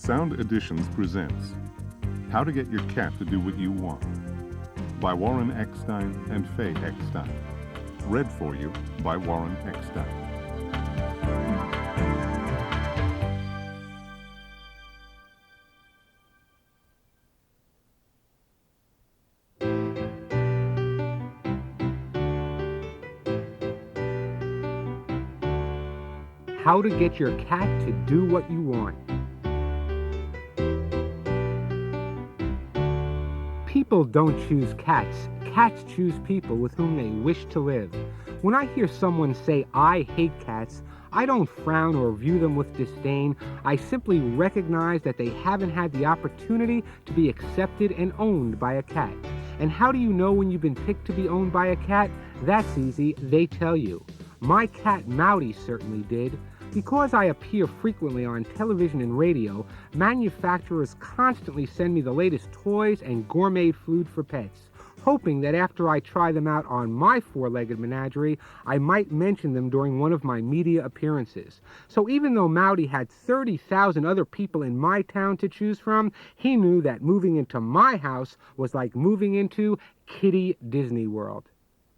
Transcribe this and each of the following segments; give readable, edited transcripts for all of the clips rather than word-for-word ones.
Sound Editions presents How to Get Your Cat to Do What You Want by Warren Eckstein and Faye Eckstein. Read for you by Warren Eckstein. How to get your cat to do what you want. People don't choose cats. Cats choose people with whom they wish to live. When I hear someone say, "I hate cats," I don't frown or view them with disdain. I simply recognize that they haven't had the opportunity to be accepted and owned by a cat. And how do you know when you've been picked to be owned by a cat? That's easy. They tell you. My cat Mouty certainly did. Because I appear frequently on television and radio, manufacturers constantly send me the latest toys and gourmet food for pets, hoping that after I try them out on my four-legged menagerie, I might mention them during one of my media appearances. So even though Mouty had 30,000 other people in my town to choose from, he knew that moving into my house was like moving into Kitty Disney World.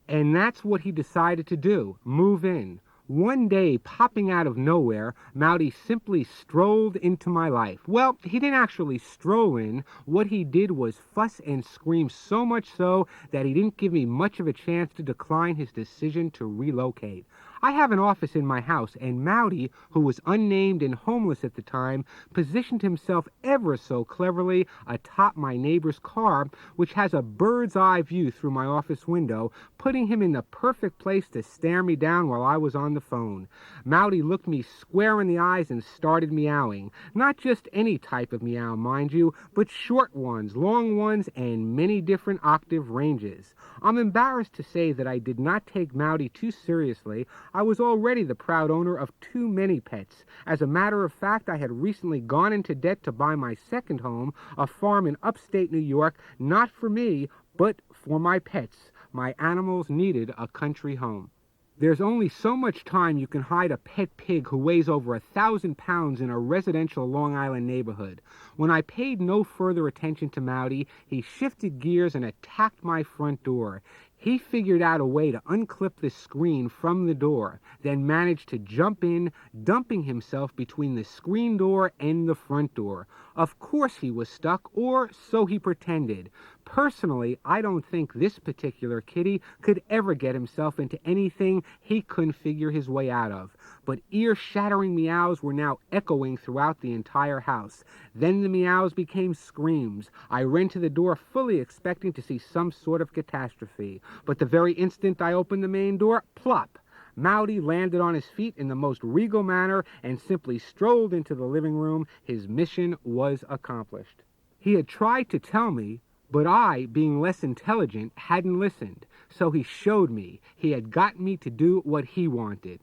And that's what he decided to do, move in. One day, popping out of nowhere, Mouty simply strolled into my life. Well, he didn't actually stroll in. What he did was fuss and scream so much so that he didn't give me much of a chance to decline his decision to relocate. I have an office in my house, and Mouty, who was unnamed and homeless at the time, positioned himself ever so cleverly atop my neighbor's car, which has a bird's eye view through my office window, putting him in the perfect place to stare me down while I was on the phone. Mouty looked me square in the eyes and started meowing. Not just any type of meow, mind you, but short ones, long ones, and many different octave ranges. I'm embarrassed to say that I did not take Mouty too seriously. I was already the proud owner of too many pets. As a matter of fact, I had recently gone into debt to buy my second home, a farm in upstate New York, not for me, but for my pets. My animals needed a country home. There's only so much time you can hide a pet pig who weighs over 1,000 pounds in a residential Long Island neighborhood. When I paid no further attention to Mouty, he shifted gears and attacked my front door. He figured out a way to unclip the screen from the door, then managed to jump in, dumping himself between the screen door and the front door. Of course he was stuck, or so he pretended. Personally, I don't think this particular kitty could ever get himself into anything he couldn't figure his way out of. But ear-shattering meows were now echoing throughout the entire house. Then the meows became screams. I ran to the door fully expecting to see some sort of catastrophe. But the very instant I opened the main door, plop! Mouty landed on his feet in the most regal manner and simply strolled into the living room. His mission was accomplished. He had tried to tell me, but I, being less intelligent, hadn't listened. So he showed me. He had got me to do what he wanted.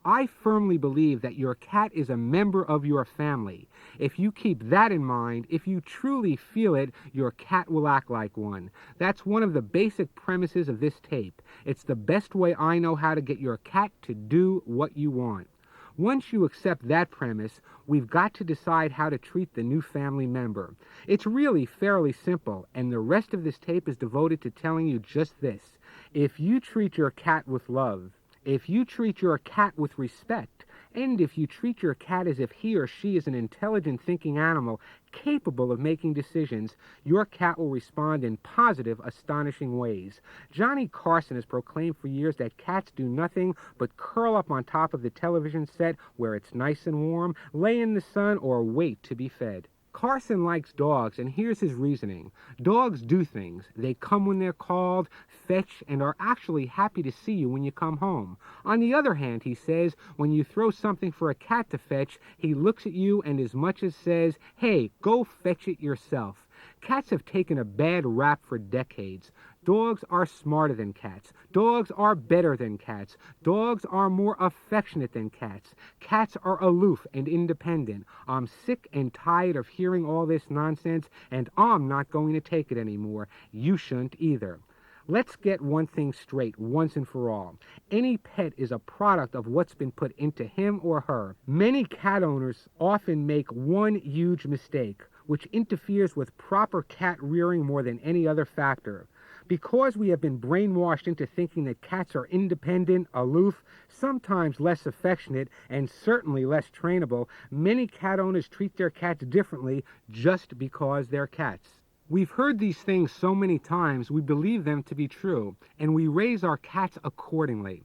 I firmly believe that your cat is a member of your family. If you keep that in mind, if you truly feel it, your cat will act like one. That's one of the basic premises of this tape. It's the best way I know how to get your cat to do what you want. Once you accept that premise, we've got to decide how to treat the new family member. It's really fairly simple, and the rest of this tape is devoted to telling you just this. If you treat your cat with love, if you treat your cat with respect, and if you treat your cat as if he or she is an intelligent thinking animal capable of making decisions, your cat will respond in positive, astonishing ways. Johnny Carson has proclaimed for years that cats do nothing but curl up on top of the television set where it's nice and warm, lay in the sun, or wait to be fed. Carson likes dogs, and here's his reasoning. Dogs do things. They come when they're called, fetch, and are actually happy to see you when you come home. On the other hand, he says, when you throw something for a cat to fetch, he looks at you and as much as says, "Hey, go fetch it yourself." Cats have taken a bad rap for decades. Dogs are smarter than cats. Dogs are better than cats. Dogs are more affectionate than cats. Cats are aloof and independent. I'm sick and tired of hearing all this nonsense, and I'm not going to take it anymore. You shouldn't either. Let's get one thing straight once and for all. Any pet is a product of what's been put into him or her. Many cat owners often make one huge mistake, which interferes with proper cat rearing more than any other factor. Because we have been brainwashed into thinking that cats are independent, aloof, sometimes less affectionate, and certainly less trainable, many cat owners treat their cats differently just because they're cats. We've heard these things so many times we believe them to be true, and we raise our cats accordingly.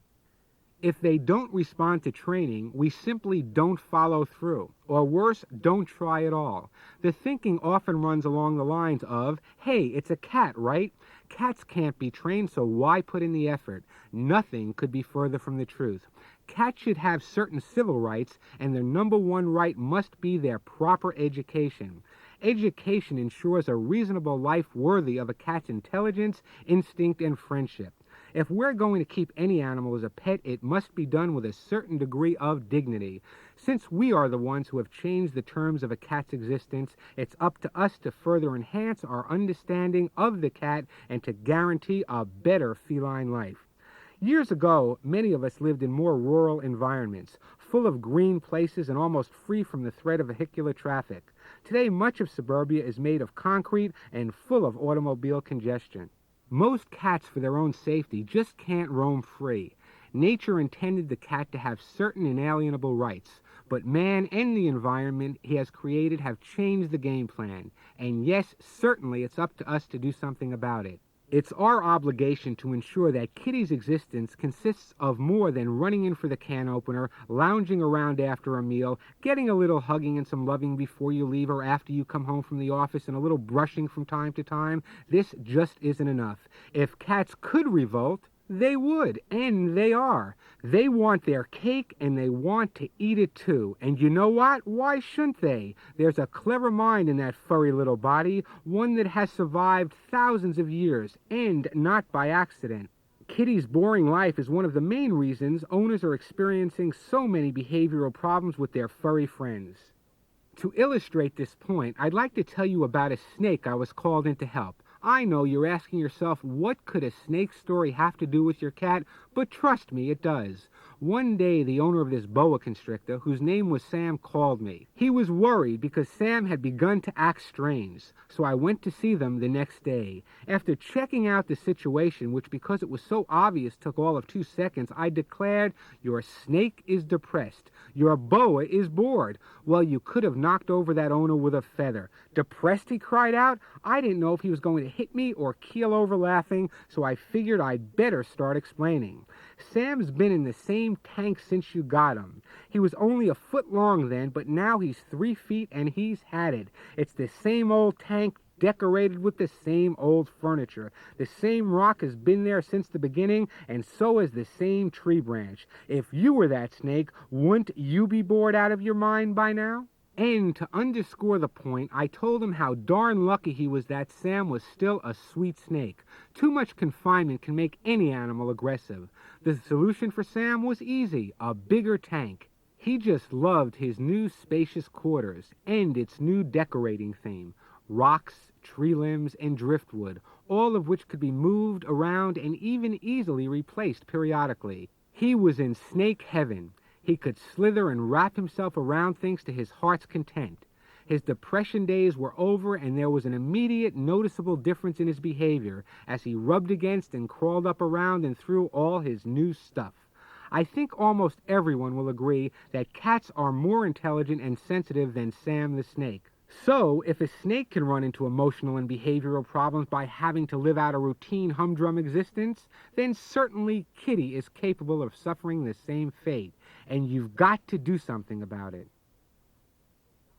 If they don't respond to training, we simply don't follow through. Or worse, don't try at all. The thinking often runs along the lines of, hey, it's a cat, right? Cats can't be trained, so why put in the effort? Nothing could be further from the truth. Cats should have certain civil rights, and their number one right must be their proper education. Education ensures a reasonable life worthy of a cat's intelligence, instinct, and friendship. If we're going to keep any animal as a pet, it must be done with a certain degree of dignity. Since we are the ones who have changed the terms of a cat's existence, it's up to us to further enhance our understanding of the cat and to guarantee a better feline life. Years ago, many of us lived in more rural environments, full of green places and almost free from the threat of vehicular traffic. Today, much of suburbia is made of concrete and full of automobile congestion. Most cats, for their own safety, just can't roam free. Nature intended the cat to have certain inalienable rights, but man and the environment he has created have changed the game plan. And yes, certainly it's up to us to do something about it. It's our obligation to ensure that Kitty's existence consists of more than running in for the can opener, lounging around after a meal, getting a little hugging and some loving before you leave or after you come home from the office, and a little brushing from time to time. This just isn't enough. If cats could revolt, they would, and they are. They want their cake, and they want to eat it too. And you know what? Why shouldn't they? There's a clever mind in that furry little body, one that has survived thousands of years, and not by accident. Kitty's boring life is one of the main reasons owners are experiencing so many behavioral problems with their furry friends. To illustrate this point, I'd like to tell you about a snake I was called in to help. I know you're asking yourself, what could a snake story have to do with your cat? But trust me, it does. One day, the owner of this boa constrictor, whose name was Sam, called me. He was worried because Sam had begun to act strange, so I went to see them the next day. After checking out the situation, which because it was so obvious took all of 2 seconds, I declared, your snake is depressed. Your boa is bored. Well, you could have knocked over that owner with a feather. Depressed, he cried out. I didn't know if he was going to hit me or keel over laughing, so I figured I'd better start explaining. Sam's been in the same tank since you got him. He was only a foot long then, but now he's 3 feet and he's had it. It's the same old tank, decorated with the same old furniture. The same rock has been there since the beginning, and so has the same tree branch. If you were that snake, wouldn't you be bored out of your mind by now? And to underscore the point, I told him how darn lucky he was that Sam was still a sweet snake. Too much confinement can make any animal aggressive. The solution for Sam was easy, a bigger tank. He just loved his new spacious quarters and its new decorating theme. Rocks, tree limbs, and driftwood, all of which could be moved around and even easily replaced periodically. He was in snake heaven. He could slither and wrap himself around things to his heart's content. His depression days were over, and there was an immediate noticeable difference in his behavior as he rubbed against and crawled up around and through all his new stuff. I think almost everyone will agree that cats are more intelligent and sensitive than Sam the snake. So, if a snake can run into emotional and behavioral problems by having to live out a routine humdrum existence, then certainly Kitty is capable of suffering the same fate, and you've got to do something about it.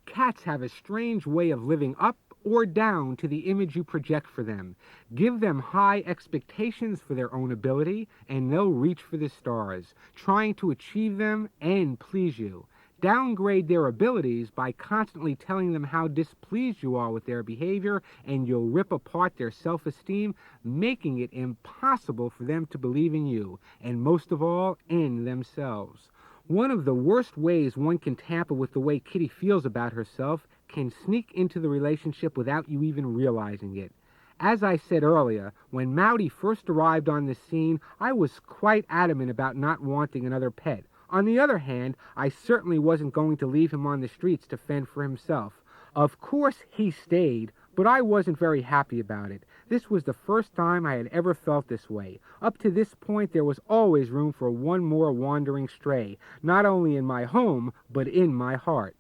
Cats have a strange way of living up or down to the image you project for them. Give them high expectations for their own ability, and they'll reach for the stars, trying to achieve them and please you. Downgrade their abilities by constantly telling them how displeased you are with their behavior, and you'll rip apart their self-esteem, making it impossible for them to believe in you, and most of all, in themselves. One of the worst ways one can tamper with the way Kitty feels about herself can sneak into the relationship without you even realizing it. As I said earlier, when Mouty first arrived on the scene, I was quite adamant about not wanting another pet. On the other hand, I certainly wasn't going to leave him on the streets to fend for himself. Of course he stayed, but I wasn't very happy about it. This was the first time I had ever felt this way. Up to this point, there was always room for one more wandering stray, not only in my home, but in my heart.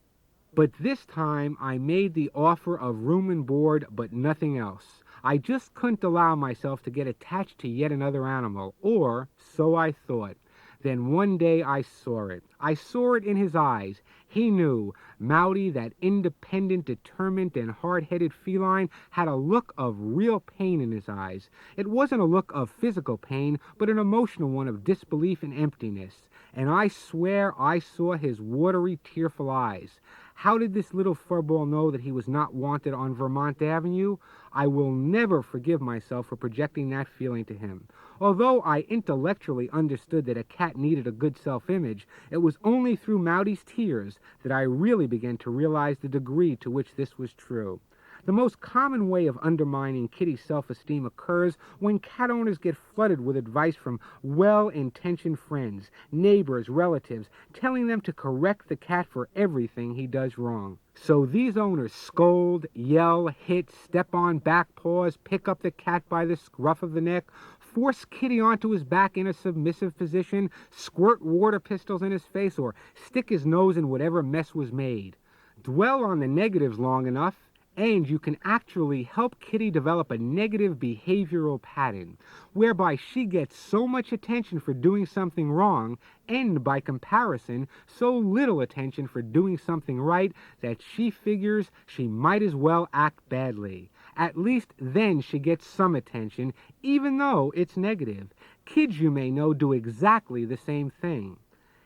But this time, I made the offer of room and board, but nothing else. I just couldn't allow myself to get attached to yet another animal, or so I thought. Then one day I saw it. I saw it in his eyes. He knew. Mouty, that independent, determined, and hard-headed feline, had a look of real pain in his eyes. It wasn't a look of physical pain, but an emotional one of disbelief and emptiness. And I swear I saw his watery, tearful eyes. How did this little furball know that he was not wanted on Vermont Avenue? I will never forgive myself for projecting that feeling to him. Although I intellectually understood that a cat needed a good self-image, it was only through Mouty's tears that I really began to realize the degree to which this was true. The most common way of undermining kitty's self-esteem occurs when cat owners get flooded with advice from well-intentioned friends, neighbors, relatives, telling them to correct the cat for everything he does wrong. So these owners scold, yell, hit, step on back paws, pick up the cat by the scruff of the neck, force Kitty onto his back in a submissive position, squirt water pistols in his face, or stick his nose in whatever mess was made. Dwell on the negatives long enough, and you can actually help Kitty develop a negative behavioral pattern, whereby she gets so much attention for doing something wrong, and by comparison, so little attention for doing something right, that she figures she might as well act badly. At least then she gets some attention, even though it's negative. Kids, you may know, do exactly the same thing.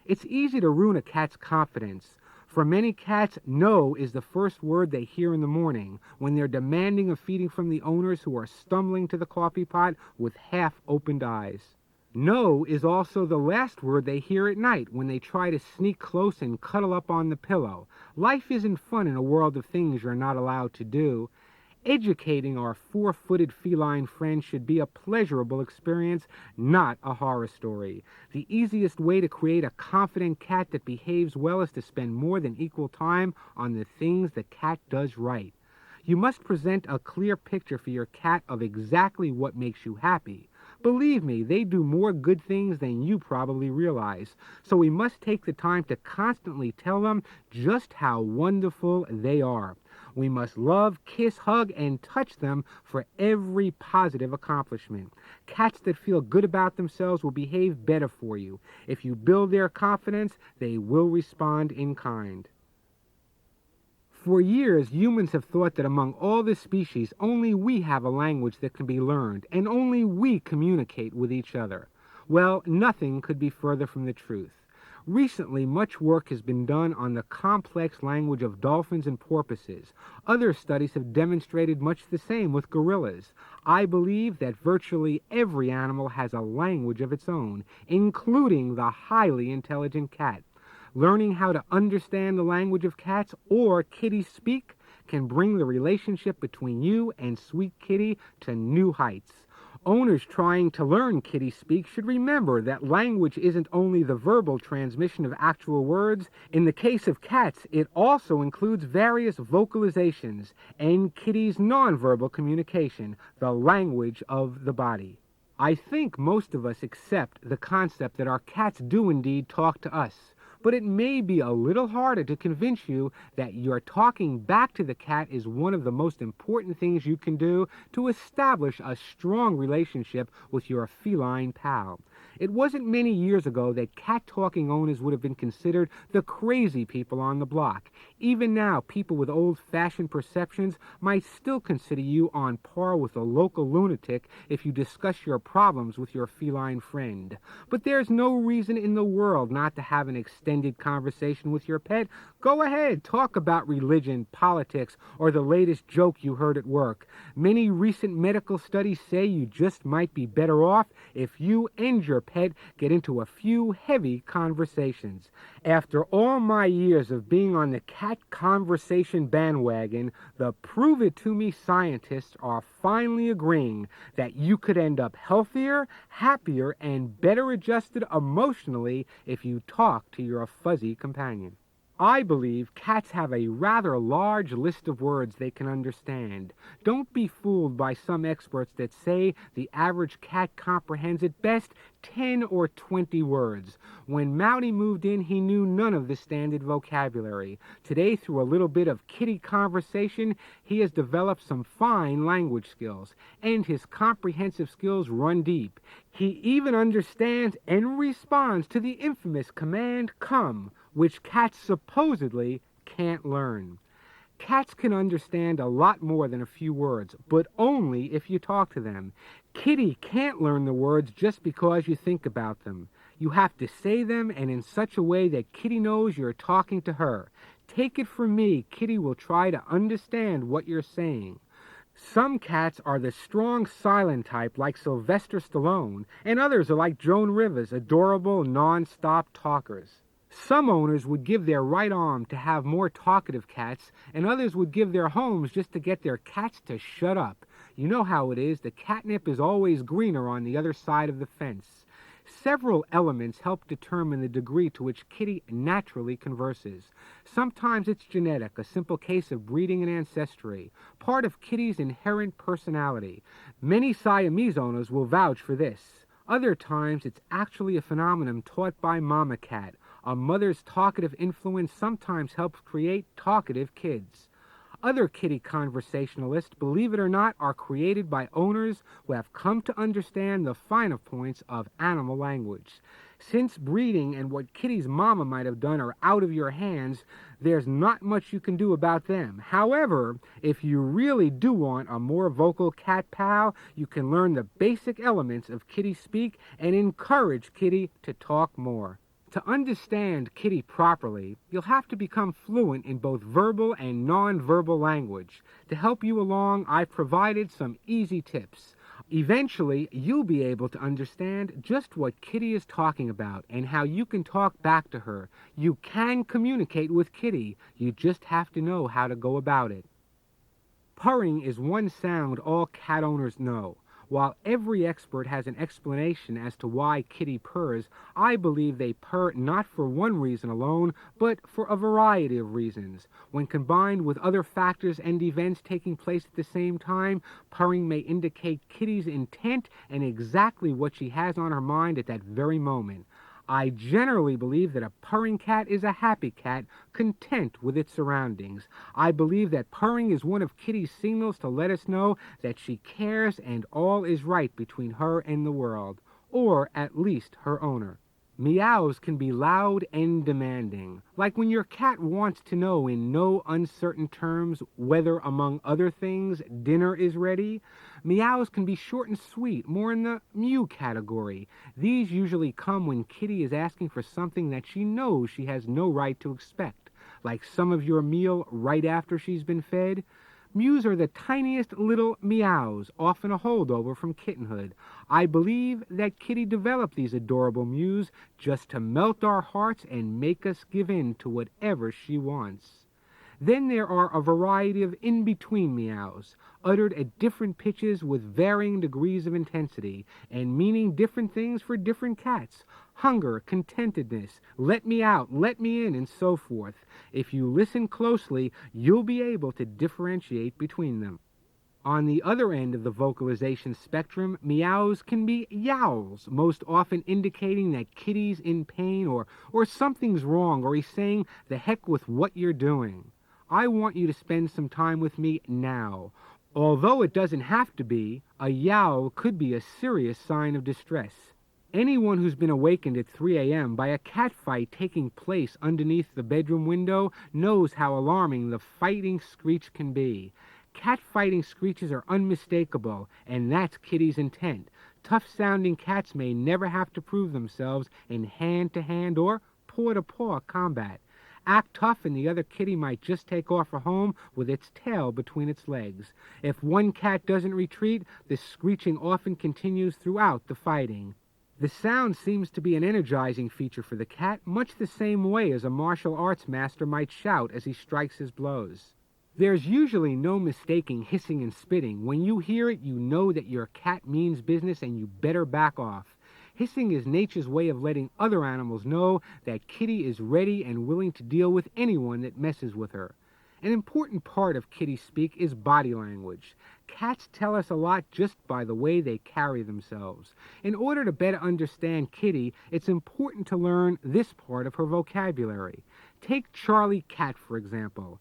It's easy to ruin a cat's confidence. For many cats, no is the first word they hear in the morning when they're demanding of feeding from the owners who are stumbling to the coffee pot with half-opened eyes. No is also the last word they hear at night when they try to sneak close and cuddle up on the pillow. Life isn't fun in a world of things you're not allowed to do. Educating our four-footed feline friends should be a pleasurable experience, not a horror story. The easiest way to create a confident cat that behaves well is to spend more than equal time on the things the cat does right. You must present a clear picture for your cat of exactly what makes you happy. Believe me, they do more good things than you probably realize, so we must take the time to constantly tell them just how wonderful they are. We must love, kiss, hug, and touch them for every positive accomplishment. Cats that feel good about themselves will behave better for you. If you build their confidence, they will respond in kind. For years, humans have thought that among all the species, only we have a language that can be learned, and only we communicate with each other. Well, nothing could be further from the truth. Recently, much work has been done on the complex language of dolphins and porpoises. Other studies have demonstrated much the same with gorillas. I believe that virtually every animal has a language of its own, including the highly intelligent cat. Learning how to understand the language of cats, or kitty speak, can bring the relationship between you and sweet kitty to new heights. Owners trying to learn kitty speak should remember that language isn't only the verbal transmission of actual words. In the case of cats, it also includes various vocalizations and kitty's nonverbal communication, the language of the body. I think most of us accept the concept that our cats do indeed talk to us. But it may be a little harder to convince you that your talking back to the cat is one of the most important things you can do to establish a strong relationship with your feline pal. It wasn't many years ago that cat-talking owners would have been considered the crazy people on the block. Even now, people with old-fashioned perceptions might still consider you on par with a local lunatic if you discuss your problems with your feline friend. But there's no reason in the world not to have an extended conversation with your pet. Go ahead, talk about religion, politics, or the latest joke you heard at work. Many recent medical studies say you just might be better off if you and your pet get into a few heavy conversations. After all my years of being on the cat conversation bandwagon, the prove-it-to-me scientists are finally agreeing that you could end up healthier, happier, and better adjusted emotionally if you talk to your fuzzy companion. I believe cats have a rather large list of words they can understand. Don't be fooled by some experts that say the average cat comprehends at best 10 or 20 words. When Mouty moved in, he knew none of the standard vocabulary. Today, through a little bit of kitty conversation, he has developed some fine language skills, and his comprehensive skills run deep. He even understands and responds to the infamous command, come, which cats supposedly can't learn. Cats can understand a lot more than a few words, but only if you talk to them. Kitty can't learn the words just because you think about them. You have to say them, and in such a way that Kitty knows you're talking to her. Take it from me, Kitty will try to understand what you're saying. Some cats are the strong silent type like Sylvester Stallone, and others are like Joan Rivers, adorable, non-stop talkers. Some owners would give their right arm to have more talkative cats, and others would give their homes just to get their cats to shut up. You know how it is, the catnip is always greener on the other side of the fence. Several elements help determine the degree to which Kitty naturally converses. Sometimes it's genetic, a simple case of breeding and ancestry, part of Kitty's inherent personality. Many Siamese owners will vouch for this. Other times it's actually a phenomenon taught by Mama Cat. A mother's talkative influence sometimes helps create talkative kids. Other kitty conversationalists, believe it or not, are created by owners who have come to understand the finer points of animal language. Since breeding and what Kitty's mama might have done are out of your hands, there's not much you can do about them. However, if you really do want a more vocal cat pal, you can learn the basic elements of Kitty speak and encourage Kitty to talk more. To understand Kitty properly, you'll have to become fluent in both verbal and non-verbal language. To help you along, I've provided some easy tips. Eventually, you'll be able to understand just what Kitty is talking about and how you can talk back to her. You can communicate with Kitty. You just have to know how to go about it. Purring is one sound all cat owners know. While every expert has an explanation as to why Kitty purrs, I believe they purr not for one reason alone, but for a variety of reasons. When combined with other factors and events taking place at the same time, purring may indicate Kitty's intent and exactly what she has on her mind at that very moment. I generally believe that a purring cat is a happy cat, content with its surroundings. I believe that purring is one of Kitty's signals to let us know that she cares and all is right between her and the world, or at least her owner. Meows can be loud and demanding, like when your cat wants to know in no uncertain terms whether, among other things, dinner is ready. Meows can be short and sweet, more in the mew category. These usually come when Kitty is asking for something that she knows she has no right to expect, like some of your meal right after she's been fed. Mews are the tiniest little meows, often a holdover from kittenhood. I believe that Kitty developed these adorable mews just to melt our hearts and make us give in to whatever she wants. Then there are a variety of in-between meows, uttered at different pitches with varying degrees of intensity, and meaning different things for different cats. Hunger, contentedness, let me out, let me in, and so forth. If you listen closely, you'll be able to differentiate between them. On the other end of the vocalization spectrum, meows can be yowls, most often indicating that Kitty's in pain or something's wrong, or he's saying, the heck with what you're doing. I want you to spend some time with me now. Although it doesn't have to be, a yowl could be a serious sign of distress. Anyone who's been awakened at 3 a.m. by a cat fight taking place underneath the bedroom window knows how alarming the fighting screech can be. Cat-fighting screeches are unmistakable, and that's Kitty's intent. Tough-sounding cats may never have to prove themselves in hand-to-hand or paw-to-paw combat. Act tough and the other kitty might just take off for home with its tail between its legs. If one cat doesn't retreat, the screeching often continues throughout the fighting. The sound seems to be an energizing feature for the cat, much the same way as a martial arts master might shout as he strikes his blows. There's usually no mistaking hissing and spitting. When you hear it, you know that your cat means business and you better back off. Hissing is nature's way of letting other animals know that Kitty is ready and willing to deal with anyone that messes with her. An important part of kitty speak is body language. Cats tell us a lot just by the way they carry themselves. In order to better understand Kitty, it's important to learn this part of her vocabulary. Take Charlie Cat, for example.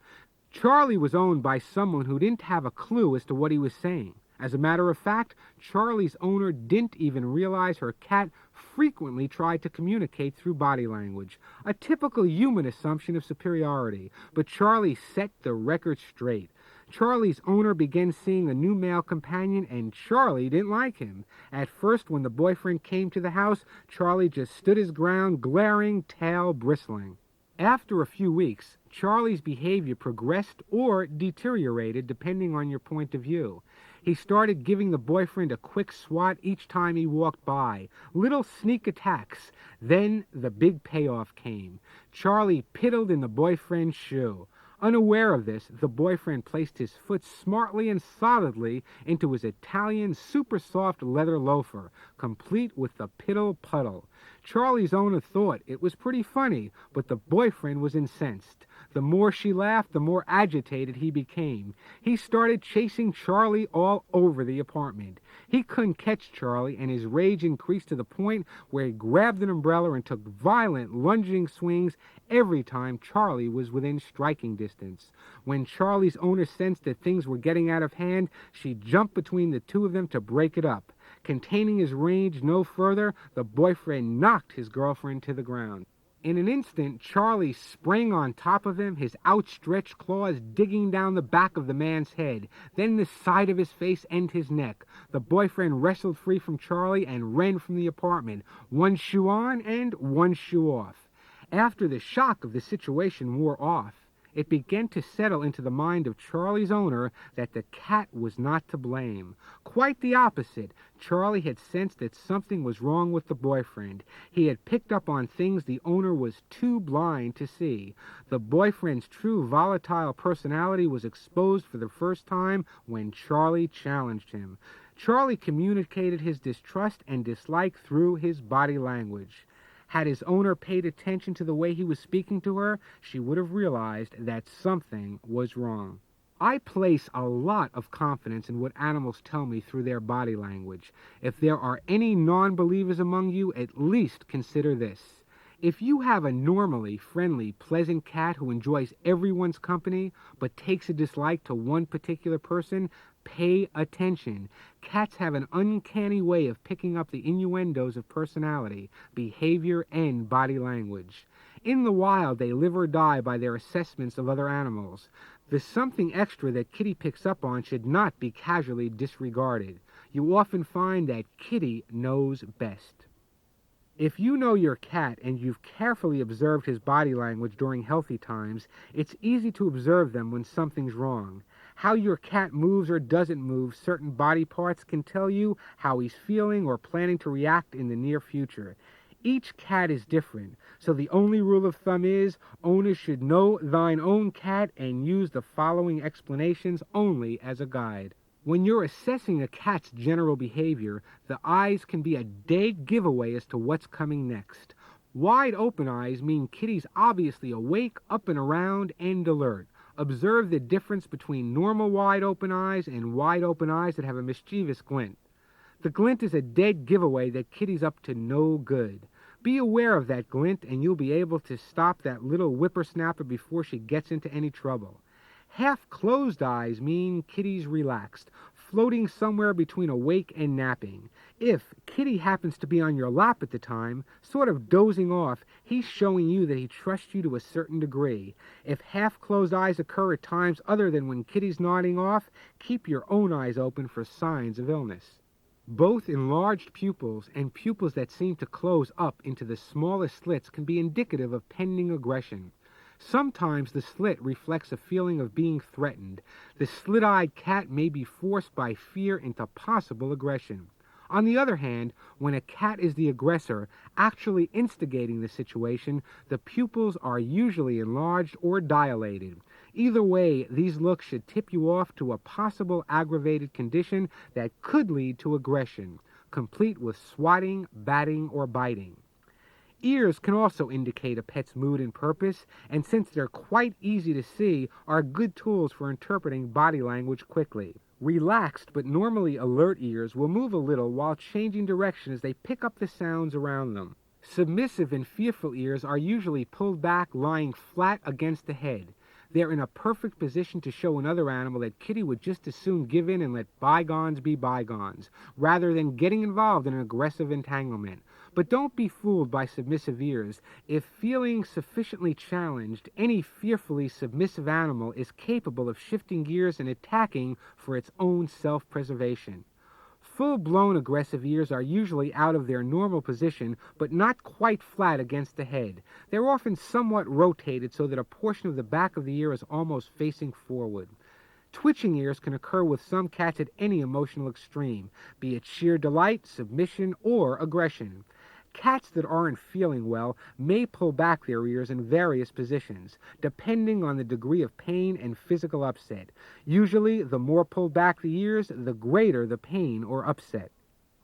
Charlie was owned by someone who didn't have a clue as to what he was saying. As a matter of fact, Charlie's owner didn't even realize her cat frequently tried to communicate through body language, a typical human assumption of superiority. But Charlie set the record straight. Charlie's owner began seeing a new male companion, and Charlie didn't like him. At first, when the boyfriend came to the house, Charlie just stood his ground, glaring, tail bristling. After a few weeks, Charlie's behavior progressed or deteriorated depending on your point of view. He started giving the boyfriend a quick swat each time he walked by, little sneak attacks. Then the big payoff came. Charlie piddled in the boyfriend's shoe. Unaware of this, the boyfriend placed his foot smartly and solidly into his Italian super soft leather loafer, complete with the piddle puddle. Charlie's owner thought it was pretty funny, but the boyfriend was incensed. The more she laughed, the more agitated he became. He started chasing Charlie all over the apartment. He couldn't catch Charlie, and his rage increased to the point where he grabbed an umbrella and took violent lunging swings every time Charlie was within striking distance. When Charlie's owner sensed that things were getting out of hand, she jumped between the two of them to break it up. Containing his rage no further, the boyfriend knocked his girlfriend to the ground. In an instant, Charlie sprang on top of him, his outstretched claws digging down the back of the man's head, then the side of his face and his neck. The boyfriend wrestled free from Charlie and ran from the apartment, one shoe on and one shoe off. After the shock of the situation wore off, it began to settle into the mind of Charlie's owner that the cat was not to blame. Quite the opposite. Charlie had sensed that something was wrong with the boyfriend. He had picked up on things the owner was too blind to see. The boyfriend's true volatile personality was exposed for the first time when Charlie challenged him. Charlie communicated his distrust and dislike through his body language. Had his owner paid attention to the way he was speaking to her, she would have realized that something was wrong. I place a lot of confidence in what animals tell me through their body language. If there are any non-believers among you, at least consider this. If you have a normally friendly, pleasant cat who enjoys everyone's company but takes a dislike to one particular person, pay attention. Cats have an uncanny way of picking up the innuendos of personality, behavior, and body language. In the wild, they live or die by their assessments of other animals. The something extra that Kitty picks up on should not be casually disregarded. You often find that Kitty knows best. If you know your cat and you've carefully observed his body language during healthy times, it's easy to observe them when something's wrong. How your cat moves or doesn't move certain body parts can tell you how he's feeling or planning to react in the near future. Each cat is different, so the only rule of thumb is, owners should know thine own cat and use the following explanations only as a guide. When you're assessing a cat's general behavior, the eyes can be a dead giveaway as to what's coming next. Wide open eyes mean Kitty's obviously awake, up and around, and alert. Observe the difference between normal wide open eyes and wide open eyes that have a mischievous glint. The glint is a dead giveaway that Kitty's up to no good. Be aware of that glint and you'll be able to stop that little whippersnapper before she gets into any trouble. Half-closed eyes mean Kitty's relaxed, floating somewhere between awake and napping. If Kitty happens to be on your lap at the time, sort of dozing off, he's showing you that he trusts you to a certain degree. If half-closed eyes occur at times other than when Kitty's nodding off, keep your own eyes open for signs of illness. Both enlarged pupils and pupils that seem to close up into the smallest slits can be indicative of pending aggression. Sometimes the slit reflects a feeling of being threatened. The slit-eyed cat may be forced by fear into possible aggression. On the other hand, when a cat is the aggressor, actually instigating the situation, the pupils are usually enlarged or dilated. Either way, these looks should tip you off to a possible aggravated condition that could lead to aggression, complete with swatting, batting, or biting. Ears can also indicate a pet's mood and purpose, and since they're quite easy to see, are good tools for interpreting body language quickly. Relaxed but normally alert ears will move a little while changing direction as they pick up the sounds around them. Submissive and fearful ears are usually pulled back, lying flat against the head. They're in a perfect position to show another animal that Kitty would just as soon give in and let bygones be bygones, rather than getting involved in an aggressive entanglement. But don't be fooled by submissive ears. If feeling sufficiently challenged, any fearfully submissive animal is capable of shifting gears and attacking for its own self-preservation. Full-blown aggressive ears are usually out of their normal position, but not quite flat against the head. They're often somewhat rotated so that a portion of the back of the ear is almost facing forward. Twitching ears can occur with some cats at any emotional extreme, be it sheer delight, submission, or aggression. Cats that aren't feeling well may pull back their ears in various positions, depending on the degree of pain and physical upset. Usually, the more pulled back the ears, the greater the pain or upset.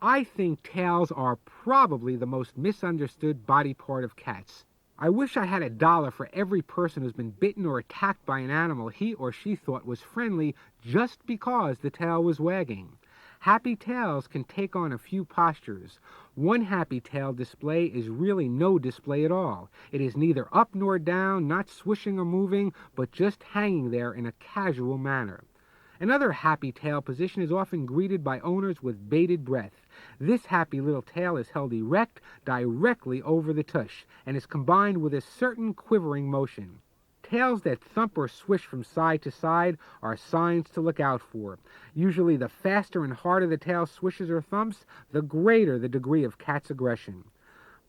I think tails are probably the most misunderstood body part of cats. I wish I had $1 for every person who's been bitten or attacked by an animal he or she thought was friendly just because the tail was wagging. Happy tails can take on a few postures. One happy tail display is really no display at all. It is neither up nor down, not swishing or moving, but just hanging there in a casual manner. Another happy tail position is often greeted by owners with bated breath. This happy little tail is held erect directly over the tush and is combined with a certain quivering motion. Tails that thump or swish from side to side are signs to look out for. Usually the faster and harder the tail swishes or thumps, the greater the degree of cat's aggression.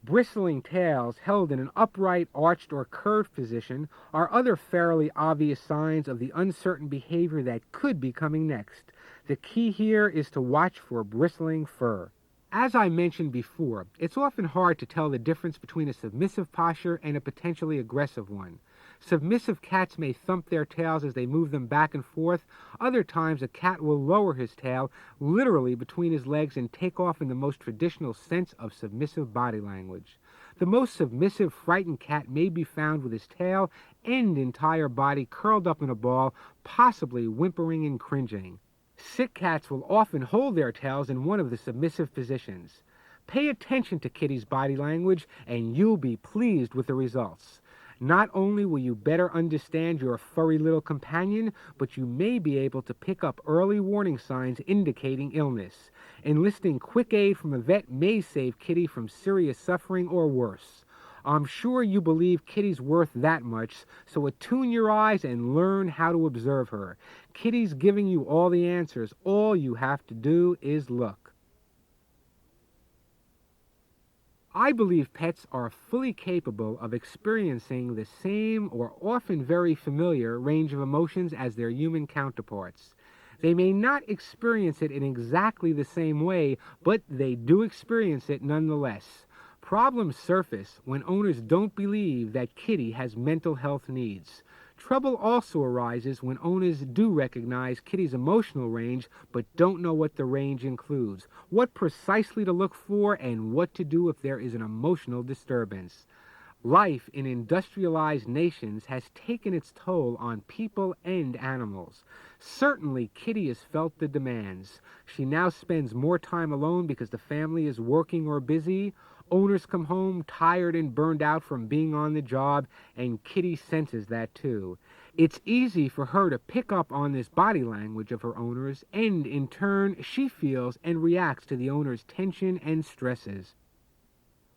Bristling tails held in an upright, arched, or curved position are other fairly obvious signs of the uncertain behavior that could be coming next. The key here is to watch for bristling fur. As I mentioned before, it's often hard to tell the difference between a submissive posture and a potentially aggressive one. Submissive cats may thump their tails as they move them back and forth. Other times a cat will lower his tail literally between his legs and take off in the most traditional sense of submissive body language. The most submissive, frightened cat may be found with his tail and entire body curled up in a ball, possibly whimpering and cringing. Sick cats will often hold their tails in one of the submissive positions. Pay attention to Kitty's body language and you'll be pleased with the results. Not only will you better understand your furry little companion, but you may be able to pick up early warning signs indicating illness. Enlisting quick aid from a vet may save Kitty from serious suffering or worse. I'm sure you believe Kitty's worth that much, so attune your eyes and learn how to observe her. Kitty's giving you all the answers. All you have to do is look. I believe pets are fully capable of experiencing the same or often very familiar range of emotions as their human counterparts. They may not experience it in exactly the same way, but they do experience it nonetheless. Problems surface when owners don't believe that Kitty has mental health needs. Trouble also arises when owners do recognize Kitty's emotional range but don't know what the range includes, what precisely to look for, and what to do if there is an emotional disturbance. Life in industrialized nations has taken its toll on people and animals. Certainly, Kitty has felt the demands. She now spends more time alone because the family is working or busy. Owners come home tired and burned out from being on the job, and Kitty senses that too. It's easy for her to pick up on this body language of her owners, and in turn, she feels and reacts to the owner's tension and stresses.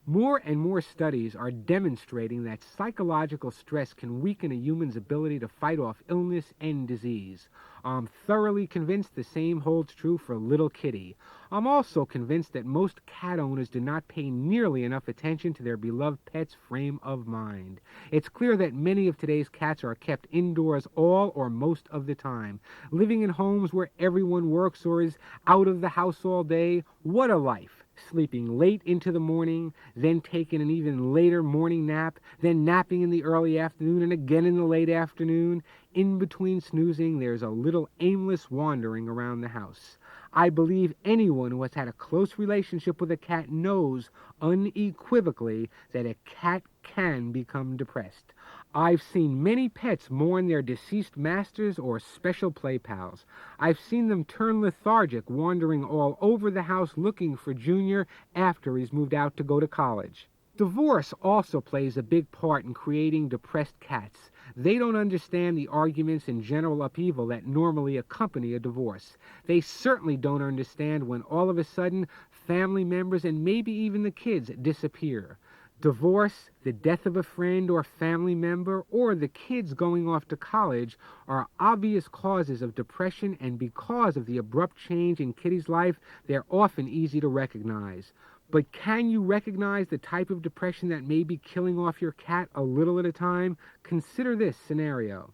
More and more studies are demonstrating that psychological stress can weaken a human's ability to fight off illness and disease. I'm thoroughly convinced the same holds true for little Kitty. I'm also convinced that most cat owners do not pay nearly enough attention to their beloved pet's frame of mind. It's clear that many of today's cats are kept indoors all or most of the time, living in homes where everyone works or is out of the house all day. What a life! Sleeping late into the morning, then taking an even later morning nap, then napping in the early afternoon and again in the late afternoon. In between snoozing, there's a little aimless wandering around the house. I believe anyone who has had a close relationship with a cat knows unequivocally that a cat can become depressed. I've seen many pets mourn their deceased masters or special play pals. I've seen them turn lethargic, wandering all over the house looking for Junior after he's moved out to go to college. Divorce also plays a big part in creating depressed cats. They don't understand the arguments and general upheaval that normally accompany a divorce. They certainly don't understand when all of a sudden family members and maybe even the kids disappear. Divorce, the death of a friend or family member, or the kids going off to college are obvious causes of depression, and because of the abrupt change in Kitty's life, they're often easy to recognize. But can you recognize the type of depression that may be killing off your cat a little at a time? Consider this scenario.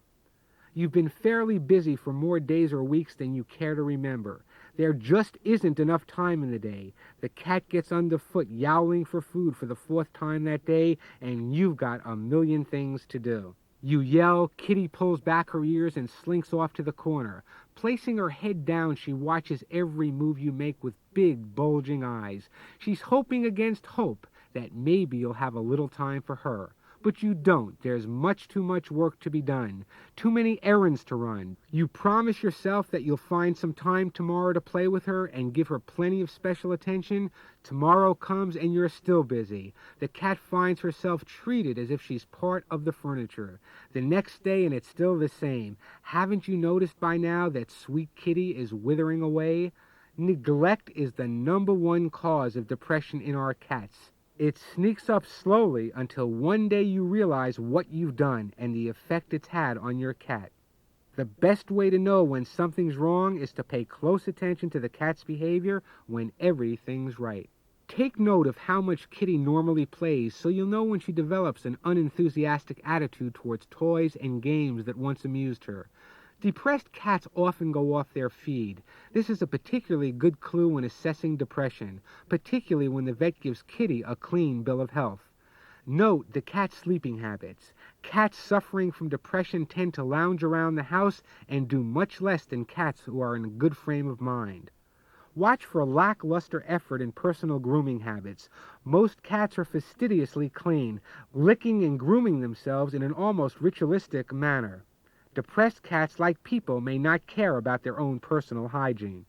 You've been fairly busy for more days or weeks than you care to remember. There just isn't enough time in the day. The cat gets underfoot, yowling for food for the fourth time that day, and you've got a million things to do. You yell, Kitty pulls back her ears and slinks off to the corner. Placing her head down, she watches every move you make with big, bulging eyes. She's hoping against hope that maybe you'll have a little time for her. But you don't. There's much too much work to be done. Too many errands to run. You promise yourself that you'll find some time tomorrow to play with her and give her plenty of special attention. Tomorrow comes and you're still busy. The cat finds herself treated as if she's part of the furniture. The next day and it's still the same. Haven't you noticed by now that sweet Kitty is withering away? Neglect is the #1 cause of depression in our cats. It sneaks up slowly until one day you realize what you've done and the effect it's had on your cat. The best way to know when something's wrong is to pay close attention to the cat's behavior when everything's right. Take note of how much Kitty normally plays so you'll know when she develops an unenthusiastic attitude towards toys and games that once amused her. Depressed cats often go off their feed. This is a particularly good clue when assessing depression, particularly when the vet gives Kitty a clean bill of health. Note the cat's sleeping habits. Cats suffering from depression tend to lounge around the house and do much less than cats who are in a good frame of mind. Watch for lackluster effort in personal grooming habits. Most cats are fastidiously clean, licking and grooming themselves in an almost ritualistic manner. Depressed cats, like people, may not care about their own personal hygiene.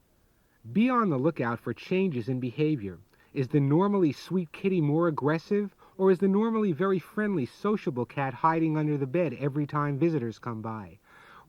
Be on the lookout for changes in behavior. Is the normally sweet Kitty more aggressive, or is the normally very friendly, sociable cat hiding under the bed every time visitors come by?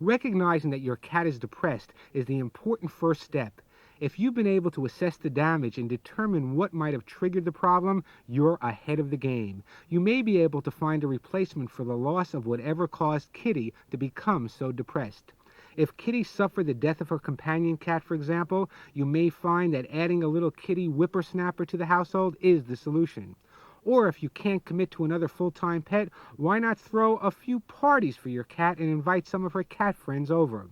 Recognizing that your cat is depressed is the important first step. If you've been able to assess the damage and determine what might have triggered the problem, you're ahead of the game. You may be able to find a replacement for the loss of whatever caused Kitty to become so depressed. If Kitty suffered the death of her companion cat, for example, you may find that adding a little kitty whippersnapper to the household is the solution. Or if you can't commit to another full-time pet, why not throw a few parties for your cat and invite some of her cat friends over?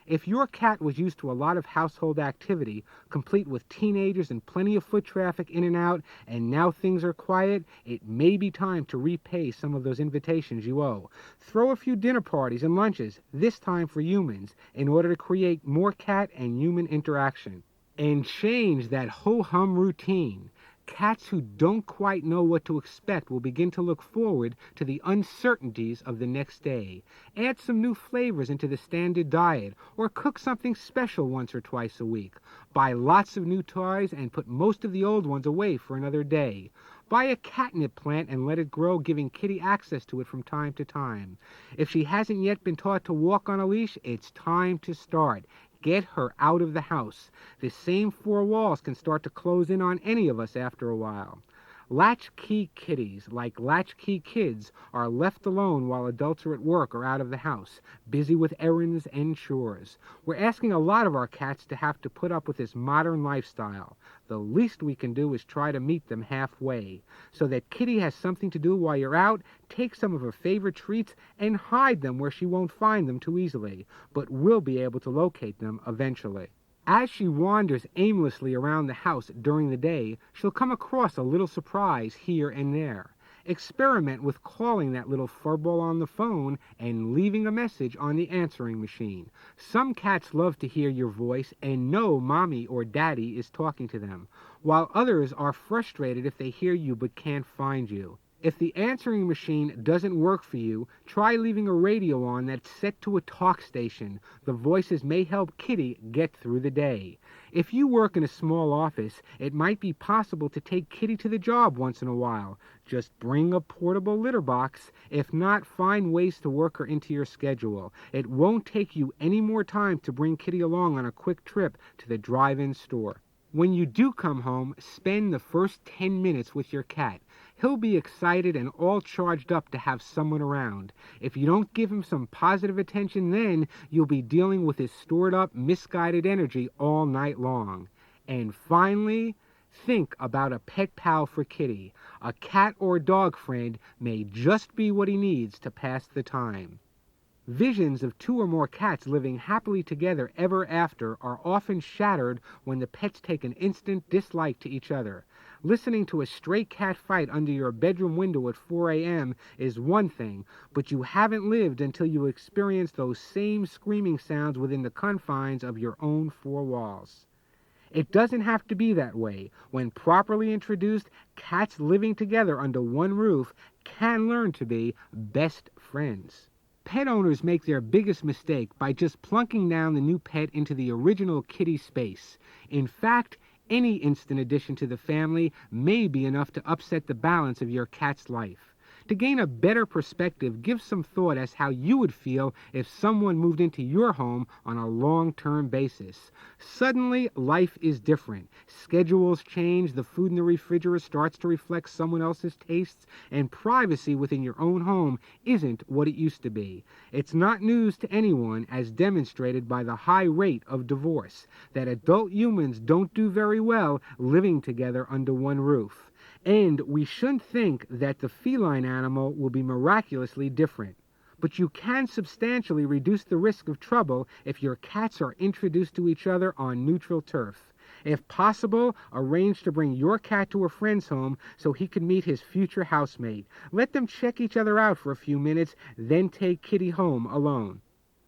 If your cat was used to a lot of household activity, complete with teenagers and plenty of foot traffic in and out, and now things are quiet, it may be time to repay some of those invitations you owe. Throw a few dinner parties and lunches, this time for humans, in order to create more cat and human interaction. And change that ho-hum routine. Cats who don't quite know what to expect will begin to look forward to the uncertainties of the next day. Add some new flavors into the standard diet, or cook something special once or twice a week. Buy lots of new toys and put most of the old ones away for another day. Buy a catnip plant and let it grow, giving Kitty access to it from time to time. If she hasn't yet been taught to walk on a leash, it's time to start. Get her out of the house. The same four walls can start to close in on any of us after a while. Latchkey kitties, like latchkey kids, are left alone while adults are at work or out of the house, busy with errands and chores. We're asking a lot of our cats to have to put up with this modern lifestyle. The least we can do is try to meet them halfway. So that Kitty has something to do while you're out, take some of her favorite treats and hide them where she won't find them too easily, but will be able to locate them eventually. As she wanders aimlessly around the house during the day, she'll come across a little surprise here and there. Experiment with calling that little furball on the phone and leaving a message on the answering machine. Some cats love to hear your voice and know mommy or daddy is talking to them, while others are frustrated if they hear you but can't find you. If the answering machine doesn't work for you, try leaving a radio on that's set to a talk station. The voices may help Kitty get through the day. If you work in a small office, it might be possible to take Kitty to the job once in a while. Just bring a portable litter box. If not, find ways to work her into your schedule. It won't take you any more time to bring Kitty along on a quick trip to the drive-in store. When you do come home, spend the first 10 minutes with your cat. He'll be excited and all charged up to have someone around. If you don't give him some positive attention then, you'll be dealing with his stored up, misguided energy all night long. And finally, think about a pet pal for Kitty. A cat or dog friend may just be what he needs to pass the time. Visions of 2 or more cats living happily together ever after are often shattered when the pets take an instant dislike to each other. Listening to a stray cat fight under your bedroom window at 4 a.m. is one thing, but you haven't lived until you experience those same screaming sounds within the confines of your own 4 walls. It doesn't have to be that way. When properly introduced, cats living together under one roof can learn to be best friends. Pet owners make their biggest mistake by just plunking down the new pet into the original kitty space. In fact, any instant addition to the family may be enough to upset the balance of your cat's life. To gain a better perspective, give some thought as how you would feel if someone moved into your home on a long-term basis. Suddenly, life is different. Schedules change, the food in the refrigerator starts to reflect someone else's tastes, and privacy within your own home isn't what it used to be. It's not news to anyone, as demonstrated by the high rate of divorce, that adult humans don't do very well living together under one roof. And we shouldn't think that the feline animal will be miraculously different. But you can substantially reduce the risk of trouble if your cats are introduced to each other on neutral turf. If possible, arrange to bring your cat to a friend's home so he can meet his future housemate. Let them check each other out for a few minutes, then take Kitty home alone.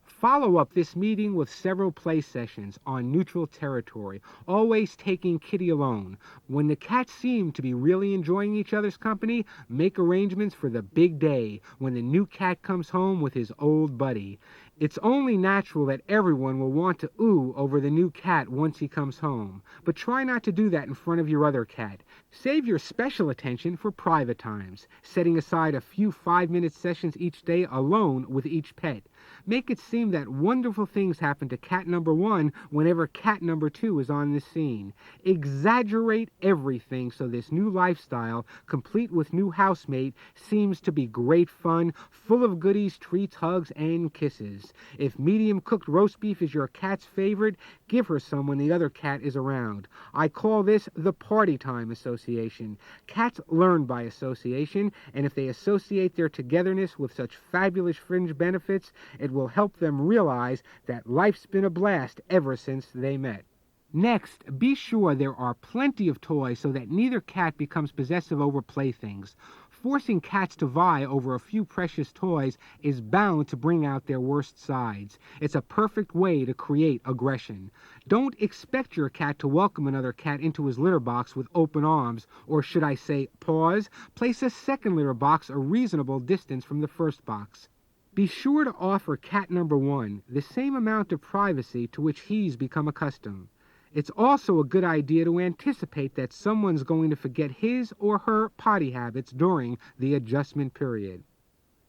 Follow up this meeting with several play sessions on neutral territory, always taking Kitty alone. When the cats seem to be really enjoying each other's company, make arrangements for the big day when the new cat comes home with his old buddy. It's only natural that everyone will want to ooh over the new cat once he comes home, but try not to do that in front of your other cat. Save your special attention for private times, setting aside a few 5-minute sessions each day alone with each pet. Make it seem that wonderful things happen to cat number 1 whenever cat number 2 is on the scene. Exaggerate everything so this new lifestyle, complete with new housemate, seems to be great fun, full of goodies, treats, hugs, and kisses. If medium-cooked roast beef is your cat's favorite, give her some when the other cat is around. I call this the party time association. Cats learn by association, and if they associate their togetherness with such fabulous fringe benefits, it will help them realize that life's been a blast ever since they met. Next, be sure there are plenty of toys so that neither cat becomes possessive over playthings. Forcing cats to vie over a few precious toys is bound to bring out their worst sides. It's a perfect way to create aggression. Don't expect your cat to welcome another cat into his litter box with open arms, or should I say, pause. Place a second litter box a reasonable distance from the first box. Be sure to offer cat number 1 the same amount of privacy to which he's become accustomed. It's also a good idea to anticipate that someone's going to forget his or her potty habits during the adjustment period.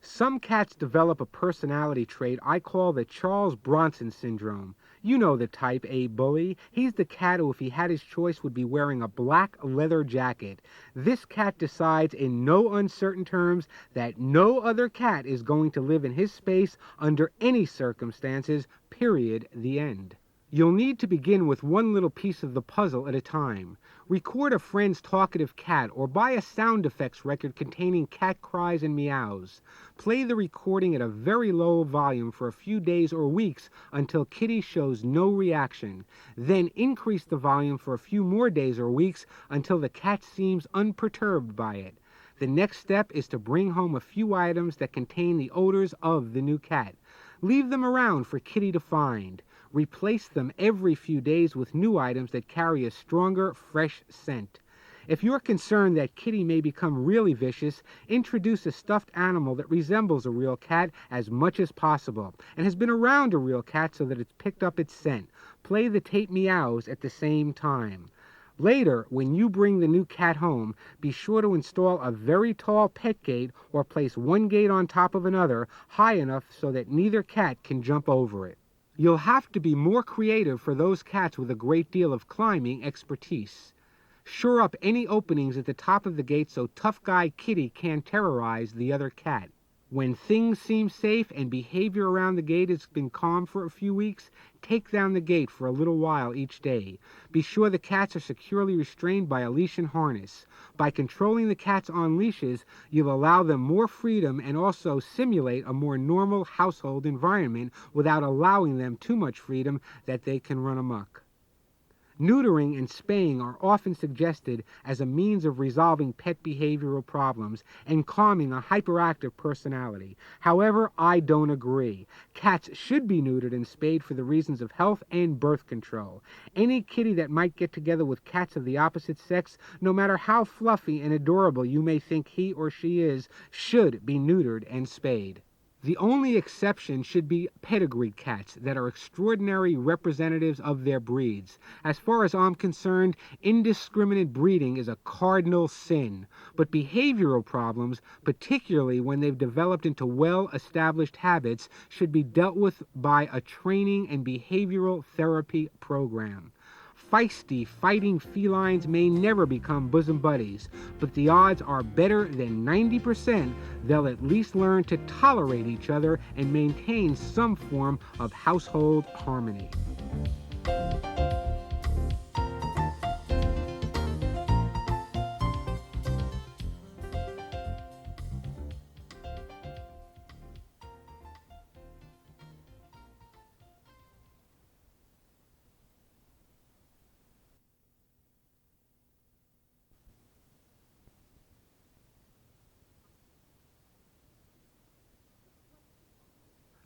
Some cats develop a personality trait I call the Charles Bronson syndrome. You know the type, Bully. He's the cat who, if he had his choice, would be wearing a black leather jacket. This cat decides in no uncertain terms that no other cat is going to live in his space under any circumstances, period, the end. You'll need to begin with one little piece of the puzzle at a time. Record a friend's talkative cat or buy a sound effects record containing cat cries and meows. Play the recording at a very low volume for a few days or weeks until Kitty shows no reaction. Then increase the volume for a few more days or weeks until the cat seems unperturbed by it. The next step is to bring home a few items that contain the odors of the new cat. Leave them around for Kitty to find. Replace them every few days with new items that carry a stronger, fresh scent. If you're concerned that Kitty may become really vicious, introduce a stuffed animal that resembles a real cat as much as possible and has been around a real cat so that it's picked up its scent. Play the tape meows at the same time. Later, when you bring the new cat home, be sure to install a very tall pet gate or place one gate on top of another high enough so that neither cat can jump over it. You'll have to be more creative for those cats with a great deal of climbing expertise. Shore up any openings at the top of the gate so tough guy Kitty can't terrorize the other cat. When things seem safe and behavior around the gate has been calm for a few weeks, take down the gate for a little while each day. Be sure the cats are securely restrained by a leash and harness. By controlling the cats on leashes, you'll allow them more freedom and also simulate a more normal household environment without allowing them too much freedom that they can run amok. Neutering and spaying are often suggested as a means of resolving pet behavioral problems and calming a hyperactive personality. However, I don't agree. Cats should be neutered and spayed for the reasons of health and birth control. Any kitty that might get together with cats of the opposite sex, no matter how fluffy and adorable you may think he or she is, should be neutered and spayed. The only exception should be pedigree cats that are extraordinary representatives of their breeds. As far as I'm concerned, indiscriminate breeding is a cardinal sin. But behavioral problems, particularly when they've developed into well-established habits, should be dealt with by a training and behavioral therapy program. Feisty, fighting felines may never become bosom buddies, but the odds are better than 90% they'll at least learn to tolerate each other and maintain some form of household harmony.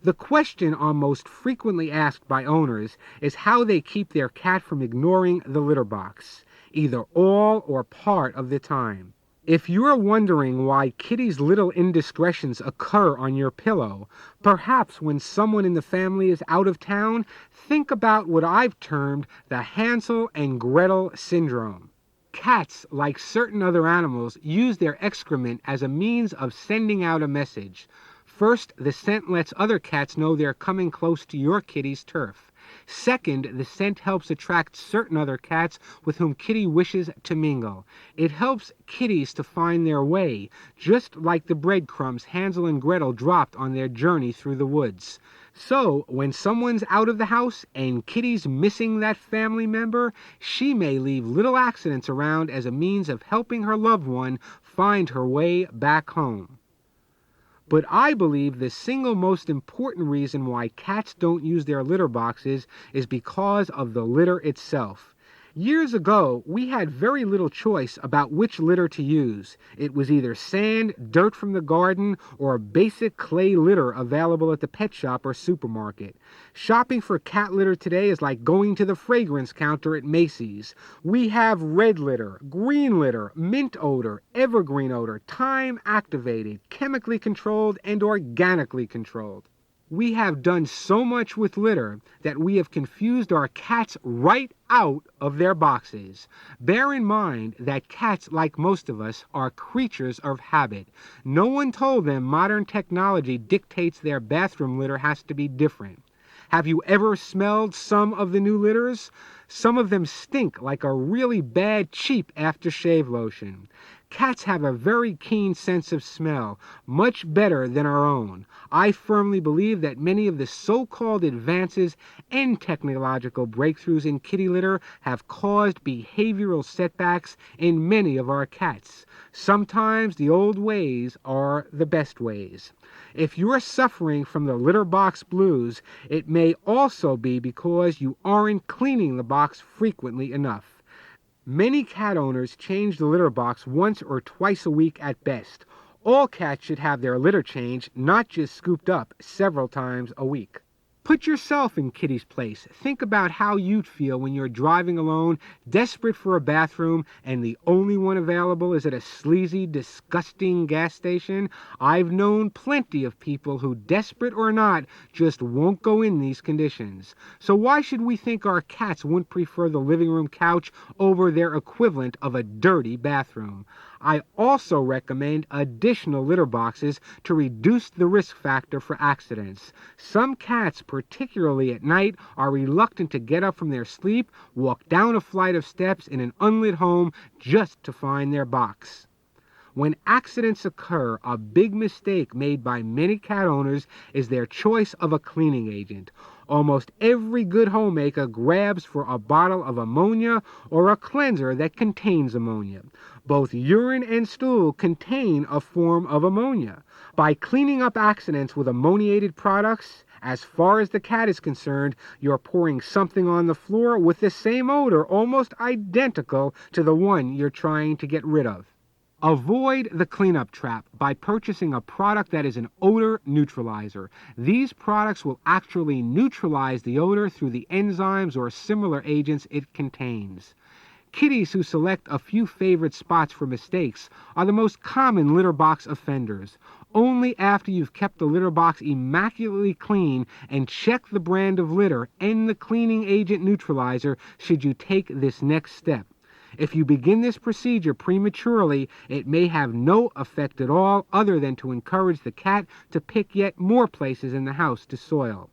The question I'm most frequently asked by owners is how they keep their cat from ignoring the litter box, either all or part of the time. If you're wondering why Kitty's little indiscretions occur on your pillow, perhaps when someone in the family is out of town, think about what I've termed the Hansel and Gretel syndrome. Cats, like certain other animals, use their excrement as a means of sending out a message. First, the scent lets other cats know they're coming close to your kitty's turf. Second, the scent helps attract certain other cats with whom Kitty wishes to mingle. It helps kitties to find their way, just like the breadcrumbs Hansel and Gretel dropped on their journey through the woods. So, when someone's out of the house and Kitty's missing that family member, she may leave little accidents around as a means of helping her loved one find her way back home. But I believe the single most important reason why cats don't use their litter boxes is because of the litter itself. Years ago, we had very little choice about which litter to use. It was either sand, dirt from the garden, or a basic clay litter available at the pet shop or supermarket. Shopping for cat litter today is like going to the fragrance counter at Macy's. We have red litter, green litter, mint odor, evergreen odor, time-activated, chemically controlled, and organically controlled. We have done so much with litter that we have confused our cats right out of their boxes. Bear in mind that cats, like most of us, are creatures of habit. No one told them modern technology dictates their bathroom litter has to be different. Have you ever smelled some of the new litters? Some of them stink like a really bad, cheap aftershave lotion. Cats have a very keen sense of smell, much better than our own. I firmly believe that many of the so-called advances and technological breakthroughs in kitty litter have caused behavioral setbacks in many of our cats. Sometimes the old ways are the best ways. If you're suffering from the litter box blues, it may also be because you aren't cleaning the box frequently enough. Many cat owners change the litter box once or twice a week at best. All cats should have their litter changed, not just scooped up several times a week. Put yourself in Kitty's place. Think about how you'd feel when you're driving alone, desperate for a bathroom, and the only one available is at a sleazy, disgusting gas station. I've known plenty of people who, desperate or not, just won't go in these conditions. So why should we think our cats wouldn't prefer the living room couch over their equivalent of a dirty bathroom? I also recommend additional litter boxes to reduce the risk factor for accidents. Some cats, particularly at night, are reluctant to get up from their sleep, walk down a flight of steps in an unlit home just to find their box. When accidents occur, a big mistake made by many cat owners is their choice of a cleaning agent. Almost every good homemaker grabs for a bottle of ammonia or a cleanser that contains ammonia. Both urine and stool contain a form of ammonia. By cleaning up accidents with ammoniated products, as far as the cat is concerned, you're pouring something on the floor with the same odor, almost identical to the one you're trying to get rid of. Avoid the cleanup trap by purchasing a product that is an odor neutralizer. These products will actually neutralize the odor through the enzymes or similar agents it contains. Kitties who select a few favorite spots for mistakes are the most common litter box offenders. Only after you've kept the litter box immaculately clean and checked the brand of litter and the cleaning agent neutralizer should you take this next step. If you begin this procedure prematurely, it may have no effect at all other than to encourage the cat to pick yet more places in the house to soil.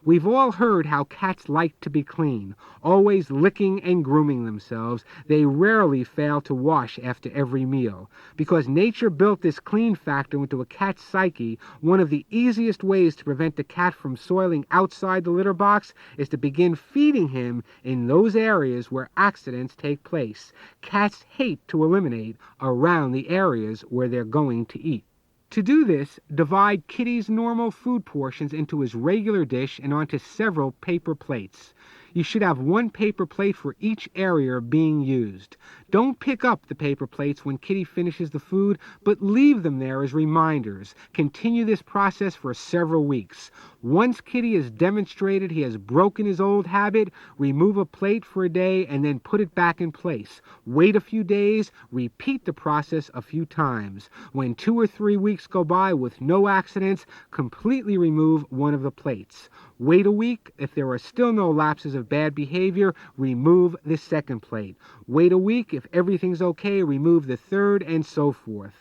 We've all heard how cats like to be clean, always licking and grooming themselves. They rarely fail to wash after every meal. Because nature built this clean factor into a cat's psyche, one of the easiest ways to prevent the cat from soiling outside the litter box is to begin feeding him in those areas where accidents take place. Cats hate to eliminate around the areas where they're going to eat. To do this, divide Kitty's normal food portions into his regular dish and onto several paper plates. You should have one paper plate for each area being used. Don't pick up the paper plates when Kitty finishes the food, but leave them there as reminders. Continue this process for several weeks. Once Kitty has demonstrated he has broken his old habit, remove a plate for a day and then put it back in place. Wait a few days, repeat the process a few times. When 2 or 3 weeks go by with no accidents, completely remove one of the plates. Wait a week. If there are still no lapses of bad behavior, remove the second plate. Wait a week. If everything's okay, remove the third, and so forth.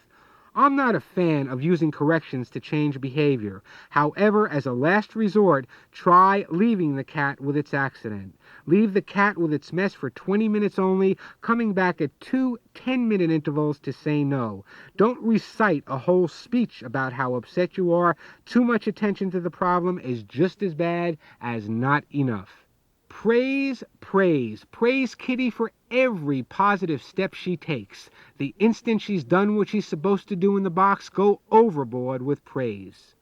I'm not a fan of using corrections to change behavior. However, as a last resort, try leaving the cat with its accident. Leave the cat with its mess for 20 minutes only, coming back at 2 10-minute intervals to say no. Don't recite a whole speech about how upset you are. Too much attention to the problem is just as bad as not enough. Praise, praise, praise Kitty for every positive step she takes. The instant she's done what she's supposed to do in the box, go overboard with praise.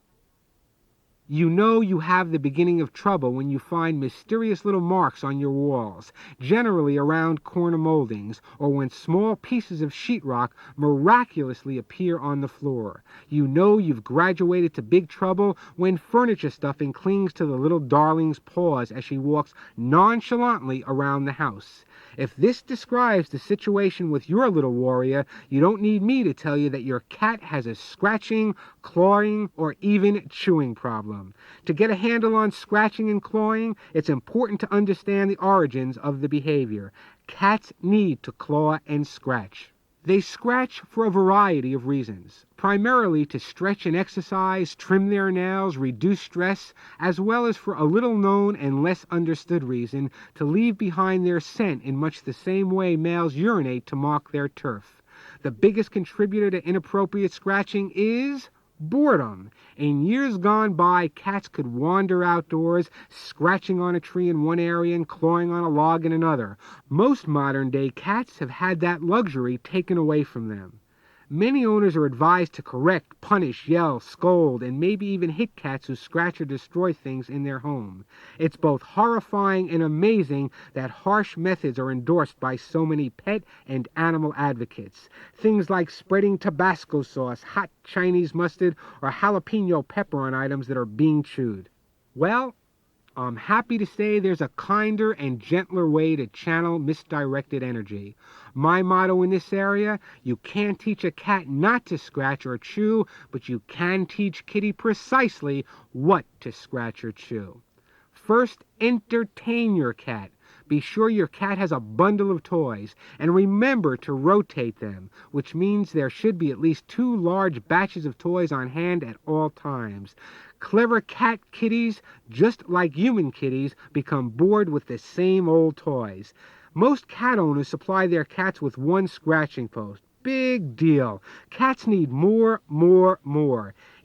You know you have the beginning of trouble when you find mysterious little marks on your walls, generally around corner moldings, or when small pieces of sheetrock miraculously appear on the floor. You know you've graduated to big trouble when furniture stuffing clings to the little darling's paws as she walks nonchalantly around the house. If this describes the situation with your little warrior, you don't need me to tell you that your cat has a scratching, clawing, or even chewing problem. To get a handle on scratching and clawing, it's important to understand the origins of the behavior. Cats need to claw and scratch. They scratch for a variety of reasons, primarily to stretch and exercise, trim their nails, reduce stress, as well as for a little known and less understood reason, to leave behind their scent in much the same way males urinate to mark their turf. The biggest contributor to inappropriate scratching is boredom. In years gone by, cats could wander outdoors, scratching on a tree in one area and clawing on a log in another. Most modern-day cats have had that luxury taken away from them. Many owners are advised to correct, punish, yell, scold, and maybe even hit cats who scratch or destroy things in their home. It's both horrifying and amazing that harsh methods are endorsed by so many pet and animal advocates. Things like spreading Tabasco sauce, hot Chinese mustard, or jalapeno pepper on items that are being chewed. Well, I'm happy to say there's a kinder and gentler way to channel misdirected energy. My motto in this area: you can't teach a cat not to scratch or chew, but you can teach Kitty precisely what to scratch or chew. First, entertain your cat. Be sure your cat has a bundle of toys, and remember to rotate them, which means there should be at least 2 large batches of toys on hand at all times. Clever cat kitties, just like human kitties, become bored with the same old toys. Most cat owners supply their cats with 1 scratching post. Big deal. Cats need more.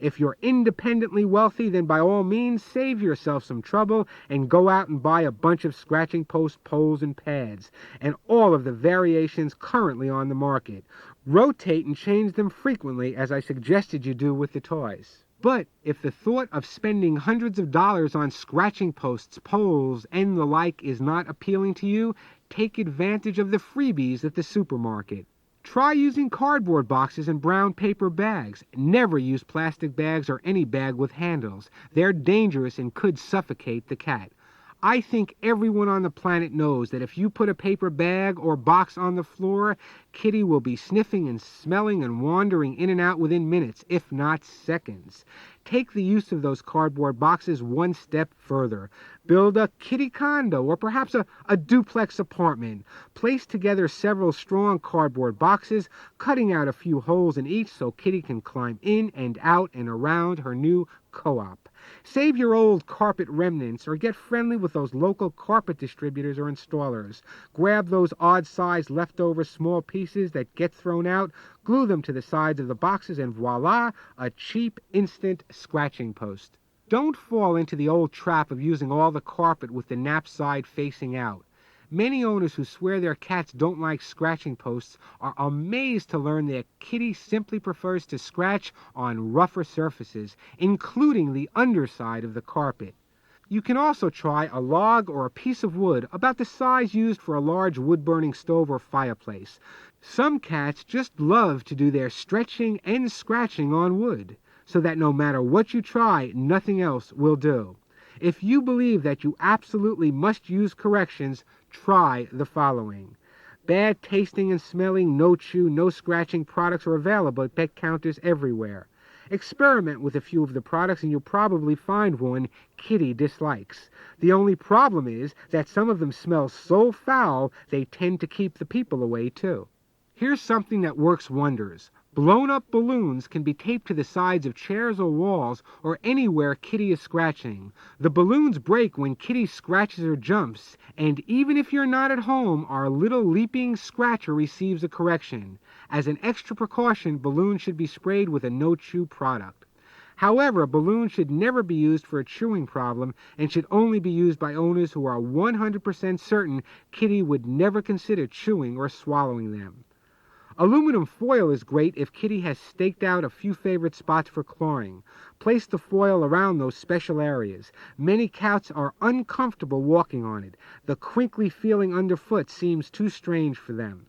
If you're independently wealthy, then by all means save yourself some trouble and go out and buy a bunch of scratching post poles and pads, and all of the variations currently on the market. Rotate and change them frequently, as I suggested you do with the toys. But if the thought of spending hundreds of dollars on scratching posts, poles, and the like is not appealing to you, take advantage of the freebies at the supermarket. Try using cardboard boxes and brown paper bags. Never use plastic bags or any bag with handles. They're dangerous and could suffocate the cat. I think everyone on the planet knows that if you put a paper bag or box on the floor, Kitty will be sniffing and smelling and wandering in and out within minutes, if not seconds. Take the use of those cardboard boxes 1 step further. Build a kitty condo or perhaps a duplex apartment. Place together several strong cardboard boxes, cutting out a few holes in each so Kitty can climb in and out and around her new co-op. Save your old carpet remnants or get friendly with those local carpet distributors or installers. Grab those odd-sized leftover small pieces that get thrown out, glue them to the sides of the boxes, and voila, a cheap, instant scratching post. Don't fall into the old trap of using all the carpet with the nap side facing out. Many owners who swear their cats don't like scratching posts are amazed to learn their kitty simply prefers to scratch on rougher surfaces, including the underside of the carpet. You can also try a log or a piece of wood about the size used for a large wood-burning stove or fireplace. Some cats just love to do their stretching and scratching on wood, so that no matter what you try, nothing else will do. If you believe that you absolutely must use corrections, try the following. Bad tasting and smelling, no chew, no scratching products are available at pet counters everywhere. Experiment with a few of the products and you'll probably find one Kitty dislikes. The only problem is that some of them smell so foul they tend to keep the people away too. Here's something that works wonders. Blown-up balloons can be taped to the sides of chairs or walls or anywhere Kitty is scratching. The balloons break when Kitty scratches or jumps, and even if you're not at home, our little leaping scratcher receives a correction. As an extra precaution, balloons should be sprayed with a no-chew product. However, balloons should never be used for a chewing problem and should only be used by owners who are 100% certain Kitty would never consider chewing or swallowing them. Aluminum foil is great if Kitty has staked out a few favorite spots for clawing. Place the foil around those special areas. Many cats are uncomfortable walking on it. The crinkly feeling underfoot seems too strange for them.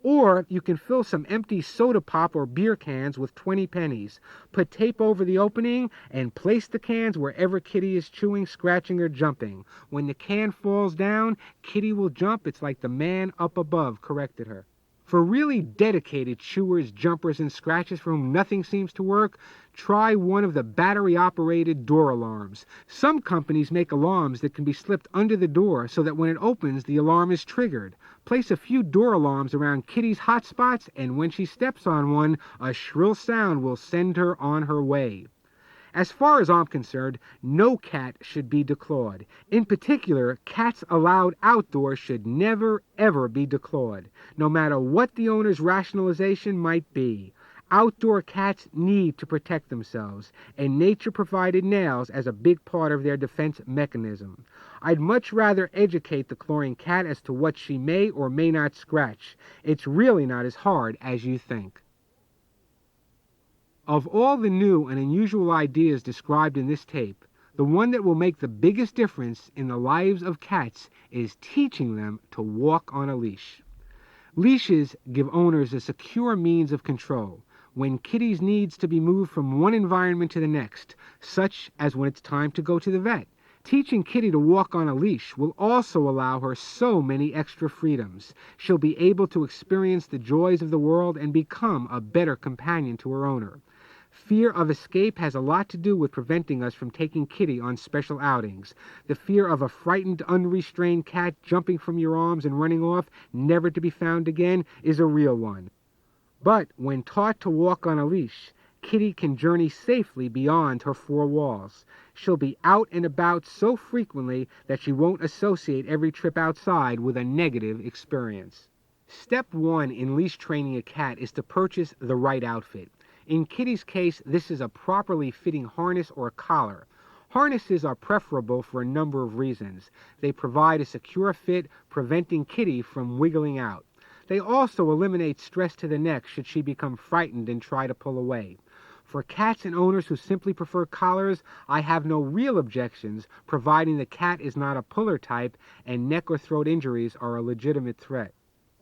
Or you can fill some empty soda pop or beer cans with 20 pennies. Put tape over the opening and place the cans wherever Kitty is chewing, scratching, or jumping. When the can falls down, Kitty will jump. It's like the man up above corrected her. For really dedicated chewers, jumpers, and scratchers for whom nothing seems to work, try one of the battery-operated door alarms. Some companies make alarms that can be slipped under the door so that when it opens, the alarm is triggered. Place a few door alarms around Kitty's hot spots, and when she steps on one, a shrill sound will send her on her way. As far as I'm concerned, no cat should be declawed. In particular, cats allowed outdoors should never, ever be declawed, no matter what the owner's rationalization might be. Outdoor cats need to protect themselves, and nature provided nails as a big part of their defense mechanism. I'd much rather educate the clawing cat as to what she may or may not scratch. It's really not as hard as you think. Of all the new and unusual ideas described in this tape, the one that will make the biggest difference in the lives of cats is teaching them to walk on a leash. Leashes give owners a secure means of control when kitties needs to be moved from one environment to the next, such as when it's time to go to the vet. Teaching Kitty to walk on a leash will also allow her so many extra freedoms. She'll be able to experience the joys of the world and become a better companion to her owner. Fear of escape has a lot to do with preventing us from taking Kitty on special outings. The fear of a frightened, unrestrained cat jumping from your arms and running off, never to be found again, is a real one. But when taught to walk on a leash, Kitty can journey safely beyond her four walls. She'll be out and about so frequently that she won't associate every trip outside with a negative experience. Step 1 in leash training a cat is to purchase the right outfit. In Kitty's case, this is a properly fitting harness or collar. Harnesses are preferable for a number of reasons. They provide a secure fit, preventing Kitty from wiggling out. They also eliminate stress to the neck should she become frightened and try to pull away. For cats and owners who simply prefer collars, I have no real objections, providing the cat is not a puller type and neck or throat injuries are a legitimate threat.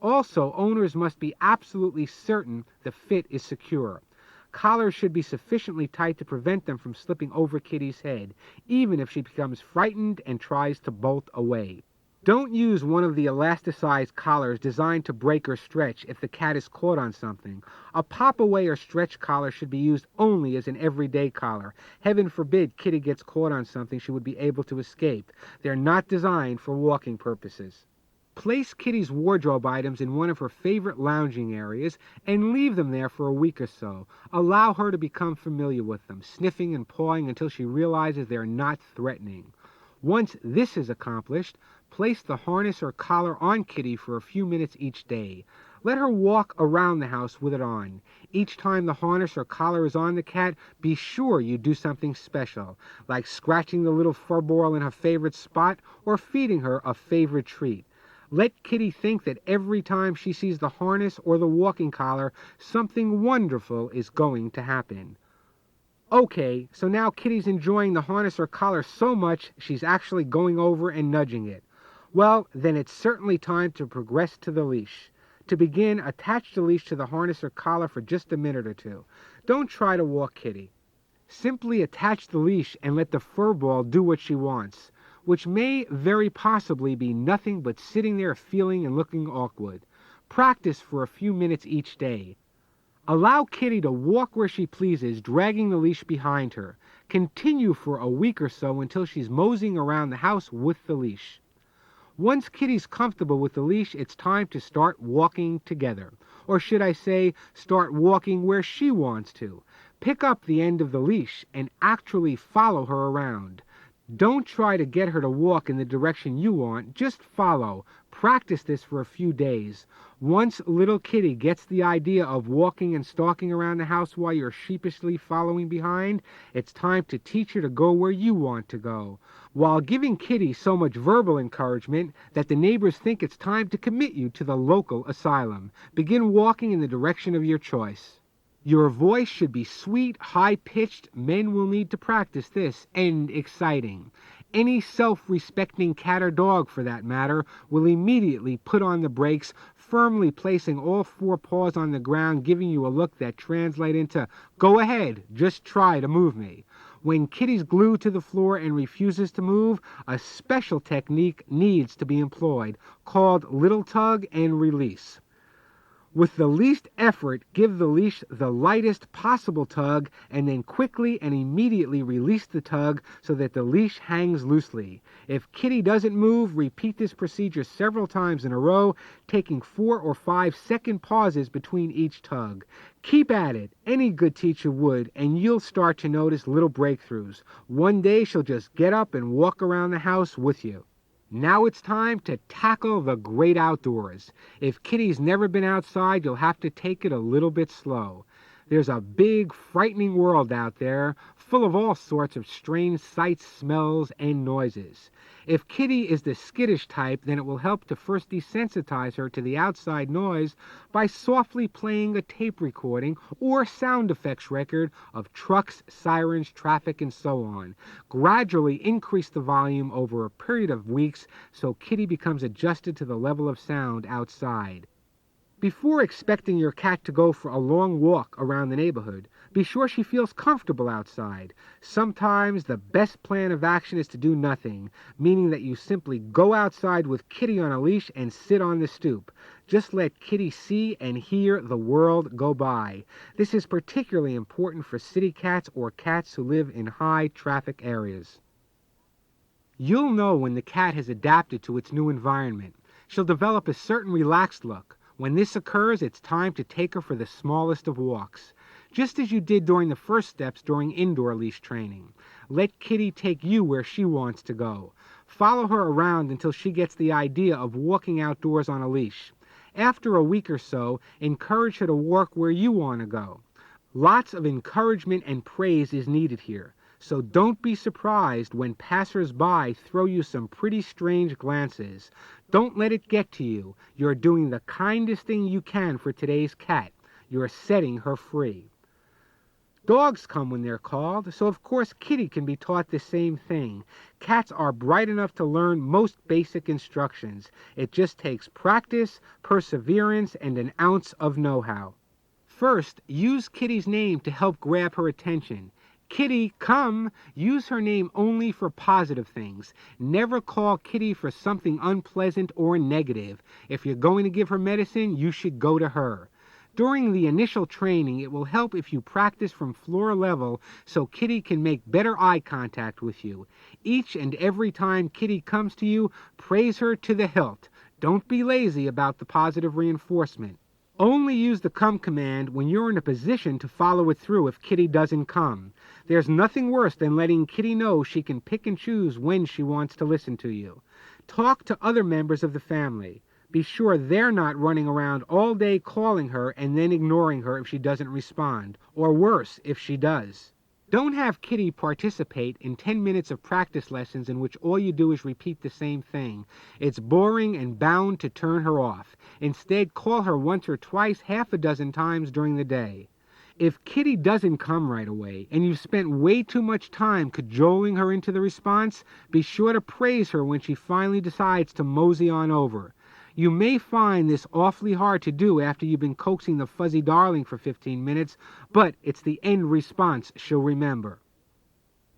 Also, owners must be absolutely certain the fit is secure. Collars should be sufficiently tight to prevent them from slipping over Kitty's head, even if she becomes frightened and tries to bolt away. Don't use one of the elasticized collars designed to break or stretch if the cat is caught on something. A pop-away or stretch collar should be used only as an everyday collar. Heaven forbid Kitty gets caught on something she would be able to escape. They're not designed for walking purposes. Place Kitty's wardrobe items in one of her favorite lounging areas and leave them there for a week or so. Allow her to become familiar with them, sniffing and pawing until she realizes they're not threatening. Once this is accomplished, place the harness or collar on Kitty for a few minutes each day. Let her walk around the house with it on. Each time the harness or collar is on the cat, be sure you do something special, like scratching the little fur ball in her favorite spot or feeding her a favorite treat. Let Kitty think that every time she sees the harness or the walking collar, something wonderful is going to happen. Okay, so now Kitty's enjoying the harness or collar so much she's actually going over and nudging it. Well, then it's certainly time to progress to the leash. To begin, attach the leash to the harness or collar for just a minute or two. Don't try to walk Kitty. Simply attach the leash and let the fur ball do what she wants, which may very possibly be nothing but sitting there feeling and looking awkward. Practice for a few minutes each day. Allow Kitty to walk where she pleases, dragging the leash behind her. Continue for a week or so until she's moseying around the house with the leash. Once Kitty's comfortable with the leash, it's time to start walking together. Or should I say, start walking where she wants to. Pick up the end of the leash and actually follow her around. Don't try to get her to walk in the direction you want, just follow. Practice this for a few days. Once little Kitty gets the idea of walking and stalking around the house while you're sheepishly following behind, it's time to teach her to go where you want to go, while giving Kitty so much verbal encouragement that the neighbors think it's time to commit you to the local asylum. Begin walking in the direction of your choice. Your voice should be sweet, high-pitched. Men will need to practice this, and exciting. Any self-respecting cat or dog, for that matter, will immediately put on the brakes, firmly placing all four paws on the ground, giving you a look that translates into, "Go ahead, just try to move me." When Kitty's glued to the floor and refuses to move, a special technique needs to be employed, called little tug and release. With the least effort, give the leash the lightest possible tug, and then quickly and immediately release the tug so that the leash hangs loosely. If Kitty doesn't move, repeat this procedure several times in a row, taking 4 or 5 second pauses between each tug. Keep at it. Any good teacher would, and you'll start to notice little breakthroughs. One day she'll just get up and walk around the house with you. Now it's time to tackle the great outdoors. If Kitty's never been outside, you'll have to take it a little bit slow. There's a big, frightening world out there, full of all sorts of strange sights, smells, and noises. If Kitty is the skittish type, then it will help to first desensitize her to the outside noise by softly playing a tape recording or sound effects record of trucks, sirens, traffic, and so on. Gradually increase the volume over a period of weeks so Kitty becomes adjusted to the level of sound outside. Before expecting your cat to go for a long walk around the neighborhood, be sure she feels comfortable outside. Sometimes the best plan of action is to do nothing, meaning that you simply go outside with Kitty on a leash and sit on the stoop. Just let Kitty see and hear the world go by. This is particularly important for city cats or cats who live in high traffic areas. You'll know when the cat has adapted to its new environment. She'll develop a certain relaxed look. When this occurs, it's time to take her for the smallest of walks, just as you did during the first steps during indoor leash training. Let Kitty take you where she wants to go. Follow her around until she gets the idea of walking outdoors on a leash. After a week or so, encourage her to walk where you want to go. Lots of encouragement and praise is needed here, so don't be surprised when passers-by throw you some pretty strange glances. Don't let it get to you. You're doing the kindest thing you can for today's cat. You're setting her free. Dogs come when they're called, so of course Kitty can be taught the same thing. Cats are bright enough to learn most basic instructions. It just takes practice, perseverance, and an ounce of know-how. First, use Kitty's name to help grab her attention. Kitty, come! Use her name only for positive things. Never call Kitty for something unpleasant or negative. If you're going to give her medicine, you should go to her. During the initial training, it will help if you practice from floor level so Kitty can make better eye contact with you. Each and every time Kitty comes to you, praise her to the hilt. Don't be lazy about the positive reinforcement. Only use the come command when you're in a position to follow it through if Kitty doesn't come. There's nothing worse than letting Kitty know she can pick and choose when she wants to listen to you. Talk to other members of the family. Be sure they're not running around all day calling her and then ignoring her if she doesn't respond, or worse, if she does. Don't have Kitty participate in 10 minutes of practice lessons in which all you do is repeat the same thing. It's boring and bound to turn her off. Instead, call her once or twice, half a dozen times during the day. If Kitty doesn't come right away, and you've spent way too much time cajoling her into the response, be sure to praise her when she finally decides to mosey on over. You may find this awfully hard to do after you've been coaxing the fuzzy darling for 15 minutes, but it's the end response she'll remember.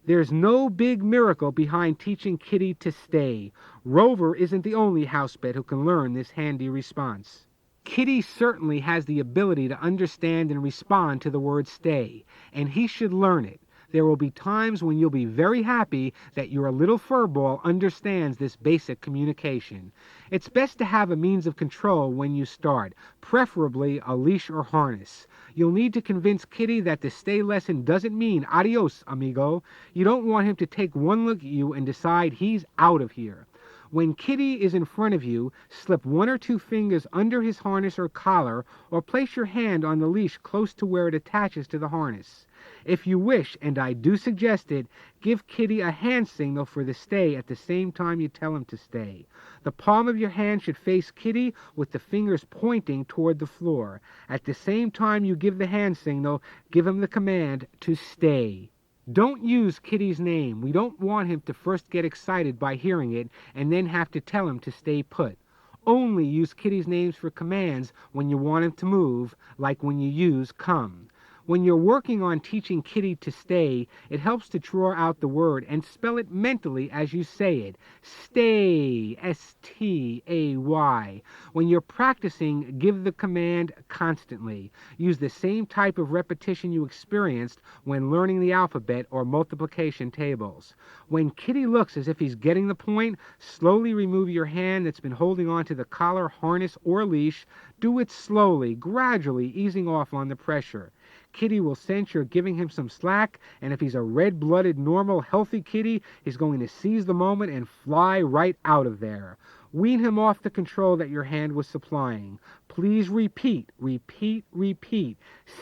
There's no big miracle behind teaching Kitty to stay. Rover isn't the only house pet who can learn this handy response. Kitty certainly has the ability to understand and respond to the word stay, and he should learn it. There will be times when you'll be very happy that your little furball understands this basic communication. It's best to have a means of control when you start, preferably a leash or harness. You'll need to convince Kitty that the stay lesson doesn't mean adios, amigo. You don't want him to take one look at you and decide he's out of here. When Kitty is in front of you, slip 1 or 2 fingers under his harness or collar, or place your hand on the leash close to where it attaches to the harness. If you wish, and I do suggest it, give Kitty a hand signal for the stay at the same time you tell him to stay. The palm of your hand should face Kitty with the fingers pointing toward the floor. At the same time you give the hand signal, give him the command to stay. Don't use Kitty's name. We don't want him to first get excited by hearing it and then have to tell him to stay put. Only use Kitty's names for commands when you want him to move, like when you use come. When you're working on teaching Kitty to stay, it helps to draw out the word and spell it mentally as you say it. Stay, S-T-A-Y. When you're practicing, give the command constantly. Use the same type of repetition you experienced when learning the alphabet or multiplication tables. When Kitty looks as if he's getting the point, slowly remove your hand that's been holding on to the collar, harness, or leash. Do it slowly, gradually, easing off on the pressure. Kitty will sense you're giving him some slack, and if he's a red-blooded, normal, healthy kitty, he's going to seize the moment and fly right out of there. Wean him off the control that your hand was supplying. Please repeat, repeat, repeat.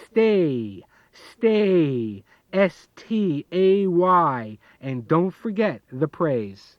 Stay, stay, S-T-A-Y, and don't forget the praise.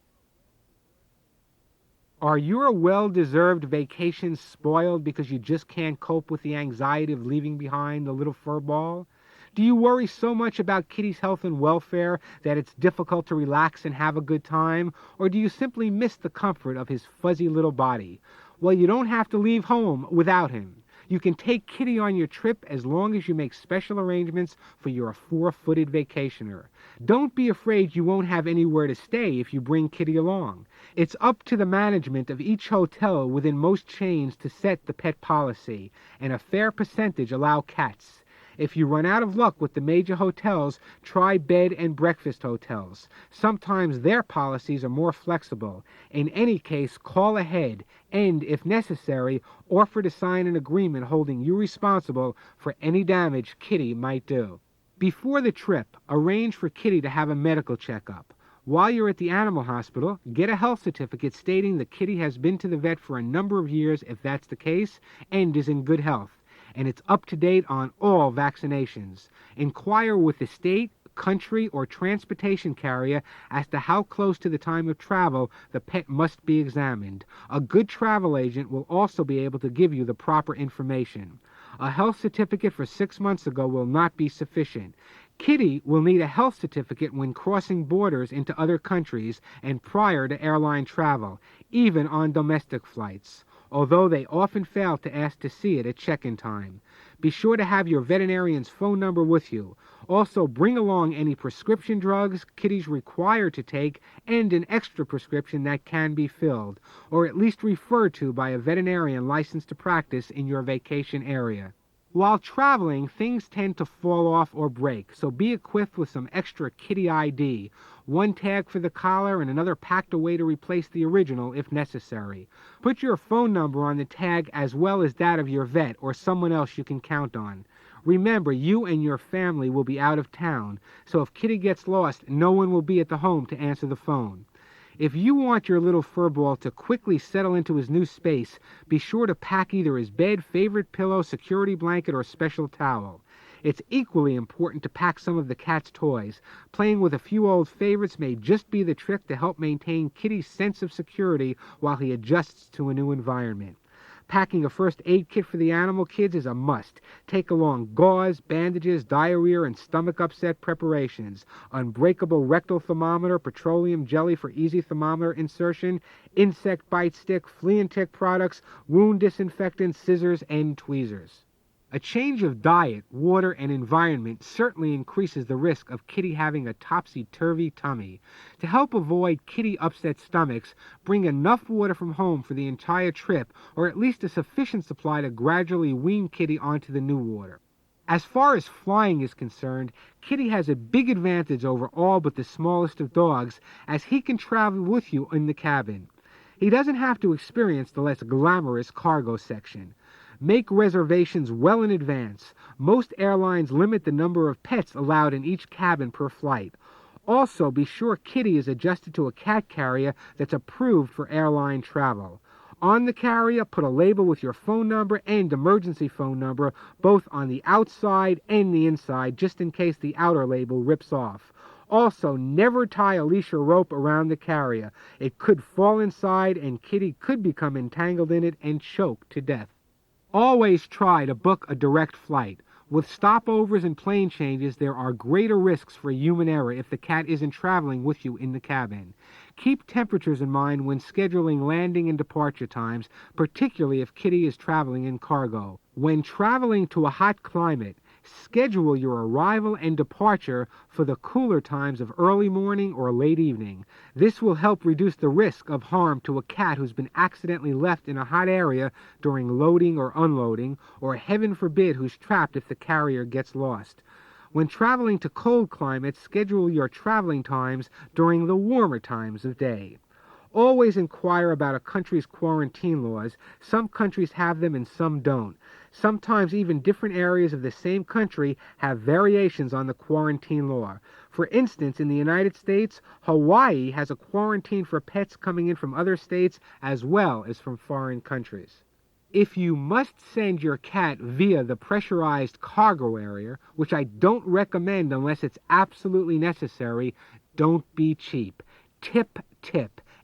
Are your well-deserved vacations spoiled because you just can't cope with the anxiety of leaving behind the little fur ball? Do you worry so much about Kitty's health and welfare that it's difficult to relax and have a good time? Or do you simply miss the comfort of his fuzzy little body? Well, you don't have to leave home without him. You can take Kitty on your trip as long as you make special arrangements for your four-footed vacationer. Don't be afraid you won't have anywhere to stay if you bring Kitty along. It's up to the management of each hotel within most chains to set the pet policy, and a fair percentage allow cats. If you run out of luck with the major hotels, try bed and breakfast hotels. Sometimes their policies are more flexible. In any case, call ahead and, if necessary, offer to sign an agreement holding you responsible for any damage Kitty might do. Before the trip, arrange for Kitty to have a medical checkup. While you're at the animal hospital, get a health certificate stating the kitty has been to the vet for a number of years if that's the case and is in good health, and it's up to date on all vaccinations. Inquire with the state, country, or transportation carrier as to how close to the time of travel the pet must be examined. A good travel agent will also be able to give you the proper information. A health certificate for 6 months ago will not be sufficient. Kitty will need a health certificate when crossing borders into other countries and prior to airline travel, even on domestic flights, although they often fail to ask to see it at check-in time. Be sure to have your veterinarian's phone number with you. Also, bring along any prescription drugs kitties require to take and an extra prescription that can be filled, or at least referred to by a veterinarian licensed to practice in your vacation area. While traveling, things tend to fall off or break, so be equipped with some extra kitty ID, one tag for the collar and another packed away to replace the original if necessary. Put your phone number on the tag as well as that of your vet or someone else you can count on. Remember, you and your family will be out of town, so if Kitty gets lost, no one will be at the home to answer the phone. If you want your little furball to quickly settle into his new space, be sure to pack either his bed, favorite pillow, security blanket, or special towel. It's equally important to pack some of the cat's toys. Playing with a few old favorites may just be the trick to help maintain Kitty's sense of security while he adjusts to a new environment. Packing a first aid kit for the animal kids is a must. Take along gauze, bandages, diarrhea, and stomach upset preparations, unbreakable rectal thermometer, petroleum jelly for easy thermometer insertion, insect bite stick, flea and tick products, wound disinfectant, scissors, and tweezers. A change of diet, water, and environment certainly increases the risk of Kitty having a topsy-turvy tummy. To help avoid Kitty upset stomachs, bring enough water from home for the entire trip, or at least a sufficient supply to gradually wean Kitty onto the new water. As far as flying is concerned, Kitty has a big advantage over all but the smallest of dogs, as he can travel with you in the cabin. He doesn't have to experience the less glamorous cargo section. Make reservations well in advance. Most airlines limit the number of pets allowed in each cabin per flight. Also, be sure Kitty is adjusted to a cat carrier that's approved for airline travel. On the carrier, put a label with your phone number and emergency phone number, both on the outside and the inside, just in case the outer label rips off. Also, never tie a leash or rope around the carrier. It could fall inside and Kitty could become entangled in it and choke to death. Always try to book a direct flight. With stopovers and plane changes, there are greater risks for human error if the cat isn't traveling with you in the cabin. Keep temperatures in mind when scheduling landing and departure times, particularly if Kitty is traveling in cargo. When traveling to a hot climate, Schedule your arrival and departure for the cooler times of early morning or late evening. This will help reduce the risk of harm to a cat who's been accidentally left in a hot area during loading or unloading, or heaven forbid who's trapped if the carrier gets lost. When traveling to cold climates, schedule your traveling times during the warmer times of day. Always inquire about a country's quarantine laws. Some countries have them and some don't. Sometimes even different areas of the same country have variations on the quarantine law. For instance, in the United States, Hawaii has a quarantine for pets coming in from other states as well as from foreign countries. If you must send your cat via the pressurized cargo area, which I don't recommend unless it's absolutely necessary, don't be cheap. Tip,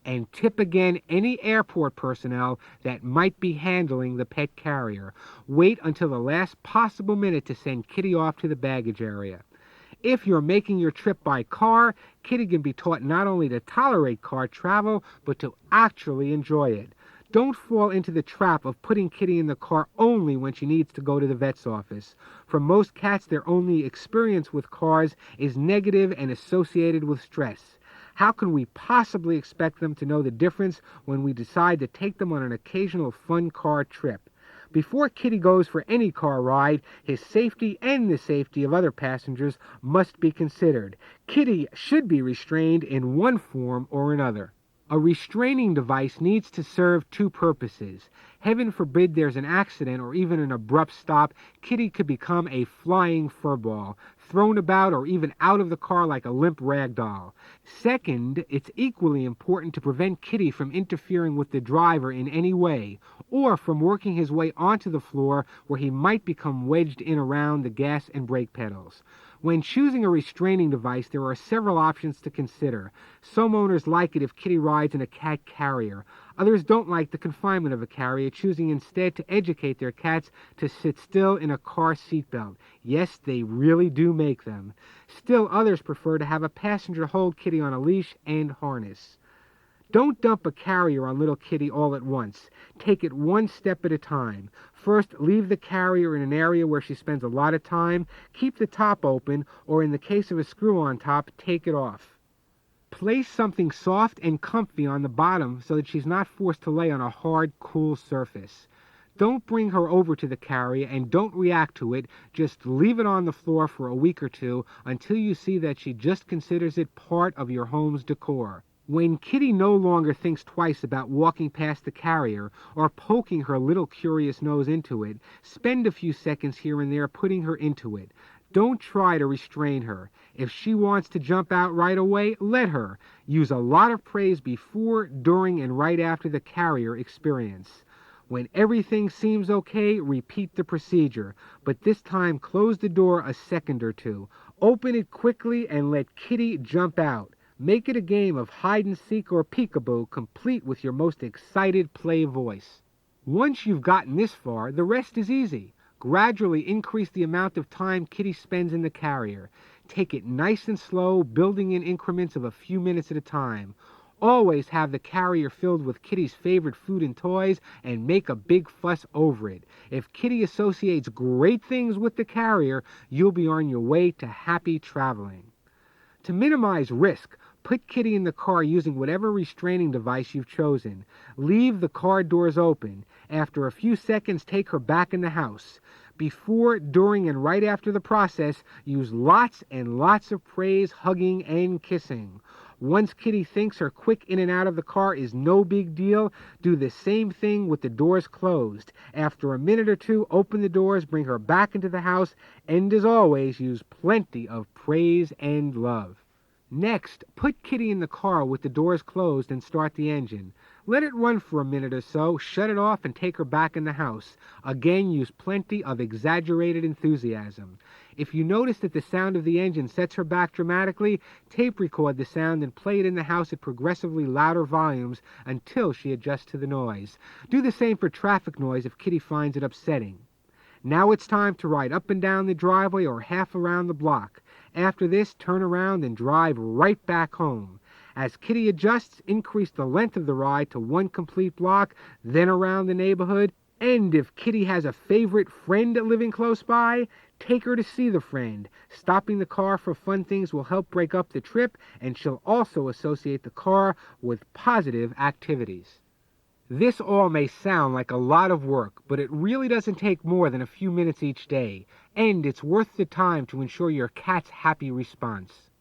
and tip again any airport personnel that might be handling the pet carrier. Wait until the last possible minute to send Kitty off to the baggage area. If you're making your trip by car, Kitty can be taught not only to tolerate car travel, but to actually enjoy it. Don't fall into the trap of putting Kitty in the car only when she needs to go to the vet's office. For most cats, their only experience with cars is negative and associated with stress. How can we possibly expect them to know the difference when we decide to take them on an occasional fun car trip? Before Kitty goes for any car ride, his safety and the safety of other passengers must be considered. Kitty should be restrained in one form or another. A restraining device needs to serve two purposes. Heaven forbid there's an accident or even an abrupt stop, Kitty could become a flying furball, thrown about or even out of the car like a limp rag doll. Second, it's equally important to prevent Kitty from interfering with the driver in any way, or from working his way onto the floor where he might become wedged in around the gas and brake pedals. When choosing a restraining device, there are several options to consider. Some owners like it if Kitty rides in a cat carrier. Others don't like the confinement of a carrier, choosing instead to educate their cats to sit still in a car seatbelt. Yes, they really do make them. Still, others prefer to have a passenger hold Kitty on a leash and harness. Don't dump a carrier on little Kitty all at once. Take it one step at a time. First, leave the carrier in an area where she spends a lot of time. Keep the top open, or in the case of a screw-on top, take it off. Place something soft and comfy on the bottom so that she's not forced to lay on a hard, cool surface. Don't bring her over to the carrier and don't react to it. Just leave it on the floor for a week or two until you see that she just considers it part of your home's decor. When Kitty no longer thinks twice about walking past the carrier or poking her little curious nose into it, spend a few seconds here and there putting her into it. Don't try to restrain her. If she wants to jump out right away, let her. Use a lot of praise before, during, and right after the carrier experience. When everything seems okay, repeat the procedure, but this time close the door a second or two. Open it quickly and let Kitty jump out. Make it a game of hide-and-seek or peekaboo, complete with your most excited play voice. Once you've gotten this far, the rest is easy. Gradually increase the amount of time Kitty spends in the carrier. Take it nice and slow, building in increments of a few minutes at a time. Always have the carrier filled with Kitty's favorite food and toys and make a big fuss over it. If Kitty associates great things with the carrier, you'll be on your way to happy traveling. To minimize risk, put Kitty in the car using whatever restraining device you've chosen. Leave the car doors open. After a few seconds, take her back in the house. Before, during, and right after the process, use lots and lots of praise, hugging, and kissing. Once Kitty thinks her quick in and out of the car is no big deal, do the same thing with the doors closed. After a minute or two, open the doors, bring her back into the house, and as always, use plenty of praise and love. Next, put Kitty in the car with the doors closed and start the engine. Let it run for a minute or so, shut it off, and take her back in the house. Again, use plenty of exaggerated enthusiasm. If you notice that the sound of the engine sets her back dramatically, tape record the sound and play it in the house at progressively louder volumes until she adjusts to the noise. Do the same for traffic noise if Kitty finds it upsetting. Now it's time to ride up and down the driveway or half around the block. After this, turn around and drive right back home. As Kitty adjusts, increase the length of the ride to one complete block, then around the neighborhood. And if Kitty has a favorite friend living close by, Take her to see the friend. Stopping the car for fun things will help break up the trip, and she'll also associate the car with positive activities. This all may sound like a lot of work, but it really doesn't take more than a few minutes each day, and it's worth the time to ensure your cat's happy response.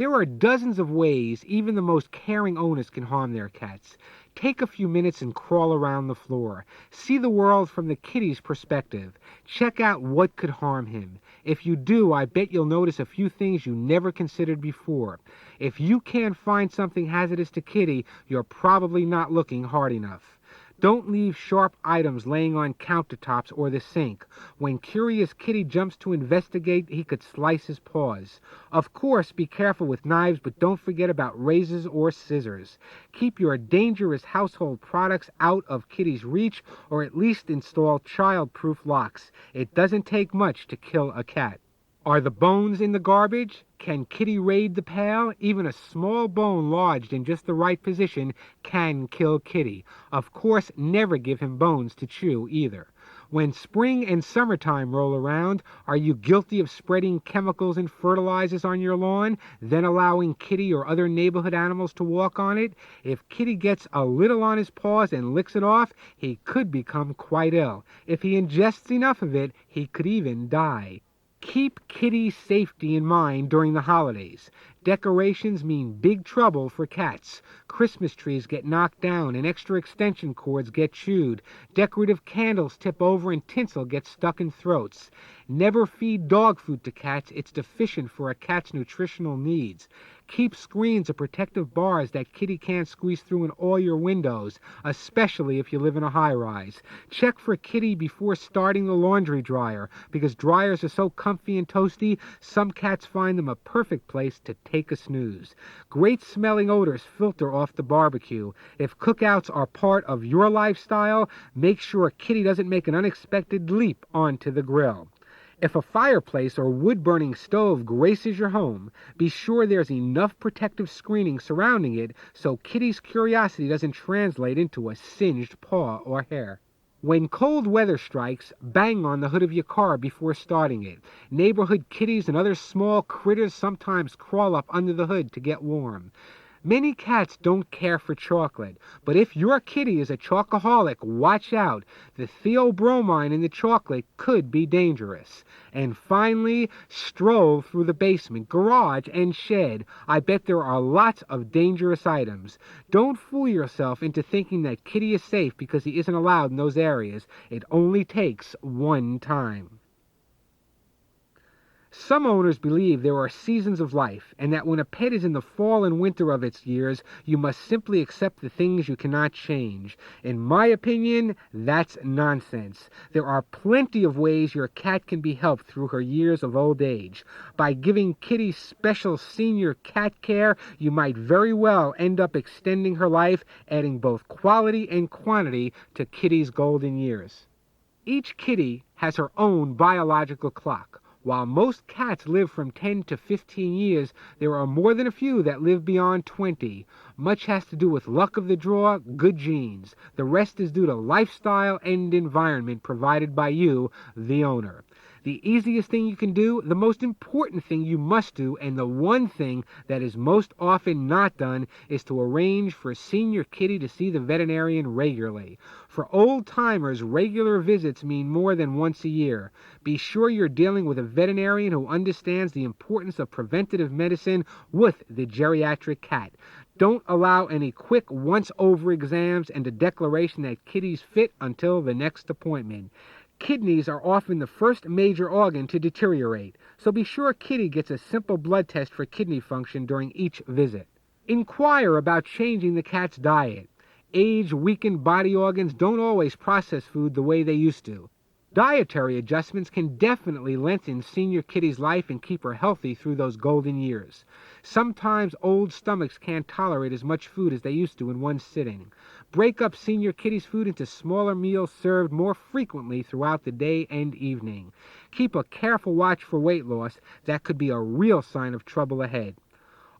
There are dozens of ways even the most caring owners can harm their cats. Take a few minutes and crawl around the floor. See the world from the kitty's perspective. Check out what could harm him. If you do, I bet you'll notice a few things you never considered before. If you can't find something hazardous to Kitty, you're probably not looking hard enough. Don't leave sharp items laying on countertops or the sink. When curious Kitty jumps to investigate, he could slice his paws. Of course, be careful with knives, but don't forget about razors or scissors. Keep your dangerous household products out of Kitty's reach, or at least install child-proof locks. It doesn't take much to kill a cat. Are the bones in the garbage? Can Kitty raid the pail? Even a small bone lodged in just the right position can kill Kitty. Of course, never give him bones to chew either. When spring and summertime roll around, are you guilty of spreading chemicals and fertilizers on your lawn, then allowing Kitty or other neighborhood animals to walk on it? If Kitty gets a little on his paws and licks it off, he could become quite ill. If he ingests enough of it, he could even die. Keep Kitty's safety in mind during the holidays. Decorations mean big trouble for cats. Christmas trees get knocked down and extra extension cords get chewed. Decorative candles tip over and tinsel gets stuck in throats. Never feed dog food to cats. It's deficient for a cat's nutritional needs. Keep screens or protective bars that Kitty can't squeeze through in all your windows, especially if you live in a high-rise. Check for Kitty before starting the laundry dryer, because dryers are so comfy and toasty, some cats find them a perfect place to take a snooze. Great smelling odors filter off the barbecue. If cookouts are part of your lifestyle, make sure Kitty doesn't make an unexpected leap onto the grill. If a fireplace or wood-burning stove graces your home, be sure there's enough protective screening surrounding it so Kitty's curiosity doesn't translate into a singed paw or hair. When cold weather strikes, bang on the hood of your car before starting it. Neighborhood kitties and other small critters sometimes crawl up under the hood to get warm. Many cats don't care for chocolate, but if your kitty is a chocoholic, watch out. The theobromine in the chocolate could be dangerous. And finally, stroll through the basement, garage, and shed. I bet there are lots of dangerous items. Don't fool yourself into thinking that Kitty is safe because he isn't allowed in those areas. It only takes one time. Some owners believe there are seasons of life, and that when a pet is in the fall and winter of its years, you must simply accept the things you cannot change. In my opinion, that's nonsense. There are plenty of ways your cat can be helped through her years of old age. By giving Kitty special senior cat care, you might very well end up extending her life, adding both quality and quantity to Kitty's golden years. Each kitty has her own biological clock. While most cats live from 10 to 15 years, there are more than a few that live beyond 20. Much has to do with luck of the draw, good genes. The rest is due to lifestyle and environment provided by you, the owner. The easiest thing you can do, the most important thing you must do, and the one thing that is most often not done, is to arrange for Senior Kitty to see the veterinarian regularly. For old-timers, regular visits mean more than once a year. Be sure you're dealing with a veterinarian who understands the importance of preventative medicine with the geriatric cat. Don't allow any quick once-over exams and a declaration that Kitty's fit until the next appointment. Kidneys are often the first major organ to deteriorate, so be sure Kitty gets a simple blood test for kidney function during each visit. Inquire about changing the cat's diet. Age-weakened body organs don't always process food the way they used to. Dietary adjustments can definitely lengthen Senior Kitty's life and keep her healthy through those golden years. Sometimes old stomachs can't tolerate as much food as they used to in one sitting. Break up Senior Kitty's food into smaller meals served more frequently throughout the day and evening. Keep a careful watch for weight loss. That could be a real sign of trouble ahead.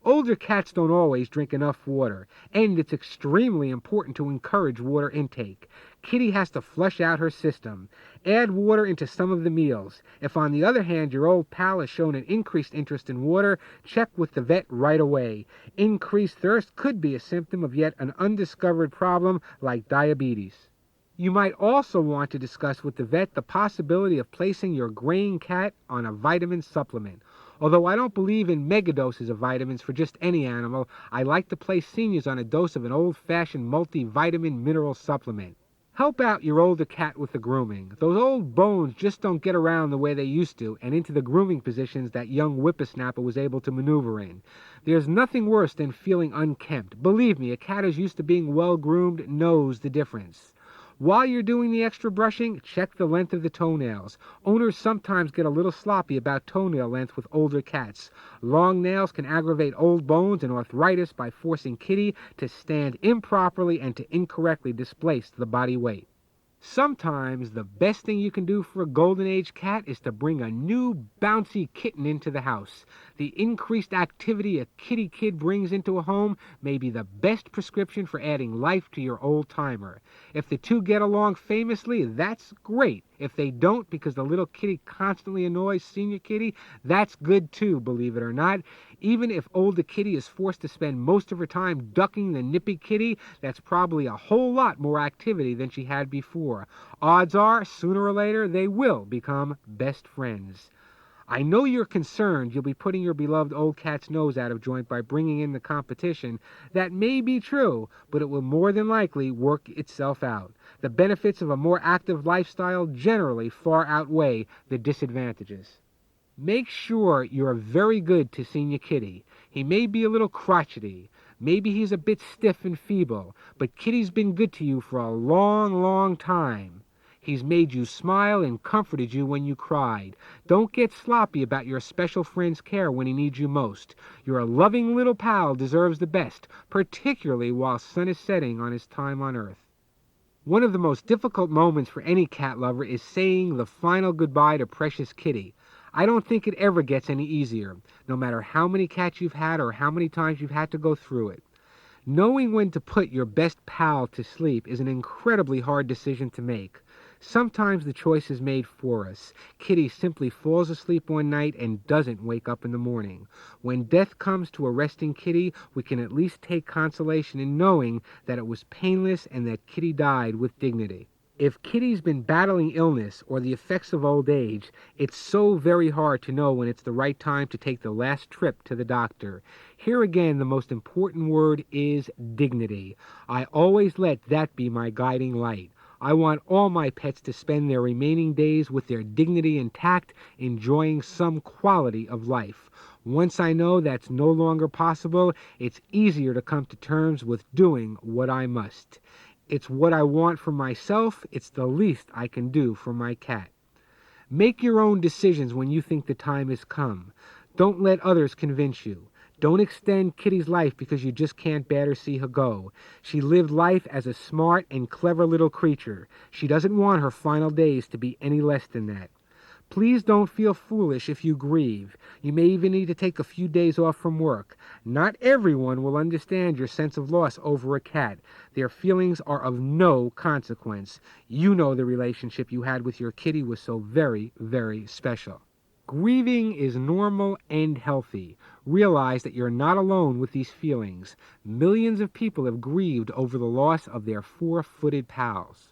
Older cats don't always drink enough water, and it's extremely important to encourage water intake. Kitty has to flush out her system. Add water into some of the meals. If, on the other hand, your old pal has shown an increased interest in water, check with the vet right away. Increased thirst could be a symptom of yet an undiscovered problem like diabetes. You might also want to discuss with the vet the possibility of placing your graying cat on a vitamin supplement. Although I don't believe in megadoses of vitamins for just any animal, I like to place seniors on a dose of an old-fashioned multivitamin mineral supplement. Help out your older cat with the grooming. Those old bones just don't get around the way they used to and into the grooming positions that young whippersnapper was able to maneuver in. There's nothing worse than feeling unkempt. Believe me, a cat who's used to being well groomed knows the difference. While you're doing the extra brushing, check the length of the toenails. Owners sometimes get a little sloppy about toenail length with older cats. Long nails can aggravate old bones and arthritis by forcing Kitty to stand improperly and to incorrectly displace the body weight. Sometimes the best thing you can do for a golden age cat is to bring a new bouncy kitten into the house. The increased activity a kitty kid brings into a home may be the best prescription for adding life to your old timer. If the two get along famously, that's great. If they don't because the little kitty constantly annoys senior kitty, that's good too, believe it or not. Even if older kitty is forced to spend most of her time ducking the nippy kitty, that's probably a whole lot more activity than she had before. Odds are, sooner or later, they will become best friends. I know you're concerned you'll be putting your beloved old cat's nose out of joint by bringing in the competition. That may be true, but it will more than likely work itself out. The benefits of a more active lifestyle generally far outweigh the disadvantages. Make sure you're very good to Senior Kitty. He may be a little crotchety. Maybe he's a bit stiff and feeble, but Kitty's been good to you for a long, long time. He's made you smile and comforted you when you cried. Don't get sloppy about your special friend's care when he needs you most. Your loving little pal deserves the best, particularly while sun is setting on his time on earth. One of the most difficult moments for any cat lover is saying the final goodbye to precious Kitty. I don't think it ever gets any easier, no matter how many cats you've had or how many times you've had to go through it. Knowing when to put your best pal to sleep is an incredibly hard decision to make. Sometimes the choice is made for us. Kitty simply falls asleep one night and doesn't wake up in the morning. When death comes to a resting Kitty, we can at least take consolation in knowing that it was painless and that Kitty died with dignity. If Kitty's been battling illness or the effects of old age, it's so very hard to know when it's the right time to take the last trip to the doctor. Here again, the most important word is dignity. I always let that be my guiding light. I want all my pets to spend their remaining days with their dignity intact, enjoying some quality of life. Once I know that's no longer possible, it's easier to come to terms with doing what I must. It's what I want for myself. It's the least I can do for my cat. Make your own decisions when you think the time has come. Don't let others convince you. Don't extend Kitty's life because you just can't bear to see her go. She lived life as a smart and clever little creature. She doesn't want her final days to be any less than that. Please don't feel foolish if you grieve. You may even need to take a few days off from work. Not everyone will understand your sense of loss over a cat. Their feelings are of no consequence. You know the relationship you had with your kitty was so very, very special. Grieving is normal and healthy. Realize that you're not alone with these feelings. Millions of people have grieved over the loss of their four-footed pals.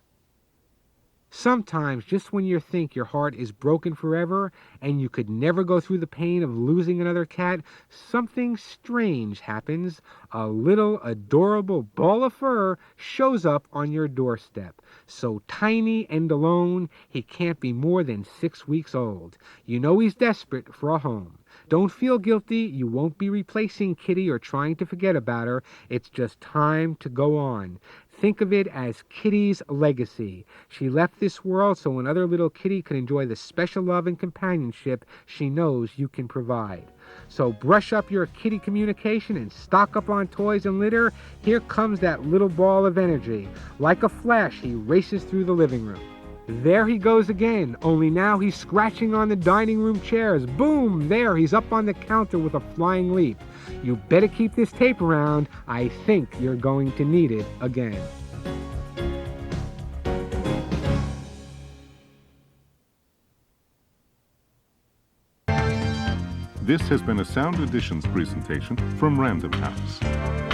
Sometimes, just when you think your heart is broken forever and you could never go through the pain of losing another cat, something strange happens. A little adorable ball of fur shows up on your doorstep. So tiny and alone, he can't be more than 6 weeks old. You know he's desperate for a home. Don't feel guilty. You won't be replacing Kitty or trying to forget about her. It's just time to go on. Think of it as Kitty's legacy. She left this world so another little kitty can enjoy the special love and companionship she knows you can provide. So brush up your kitty communication and stock up on toys and litter. Here comes that little ball of energy. Like a flash, he races through the living room. There he goes again, only now he's scratching on the dining room chairs. Boom! There, he's up on the counter with a flying leap. You better keep this tape around. I think you're going to need it again. This has been a Sound Editions presentation from Random House.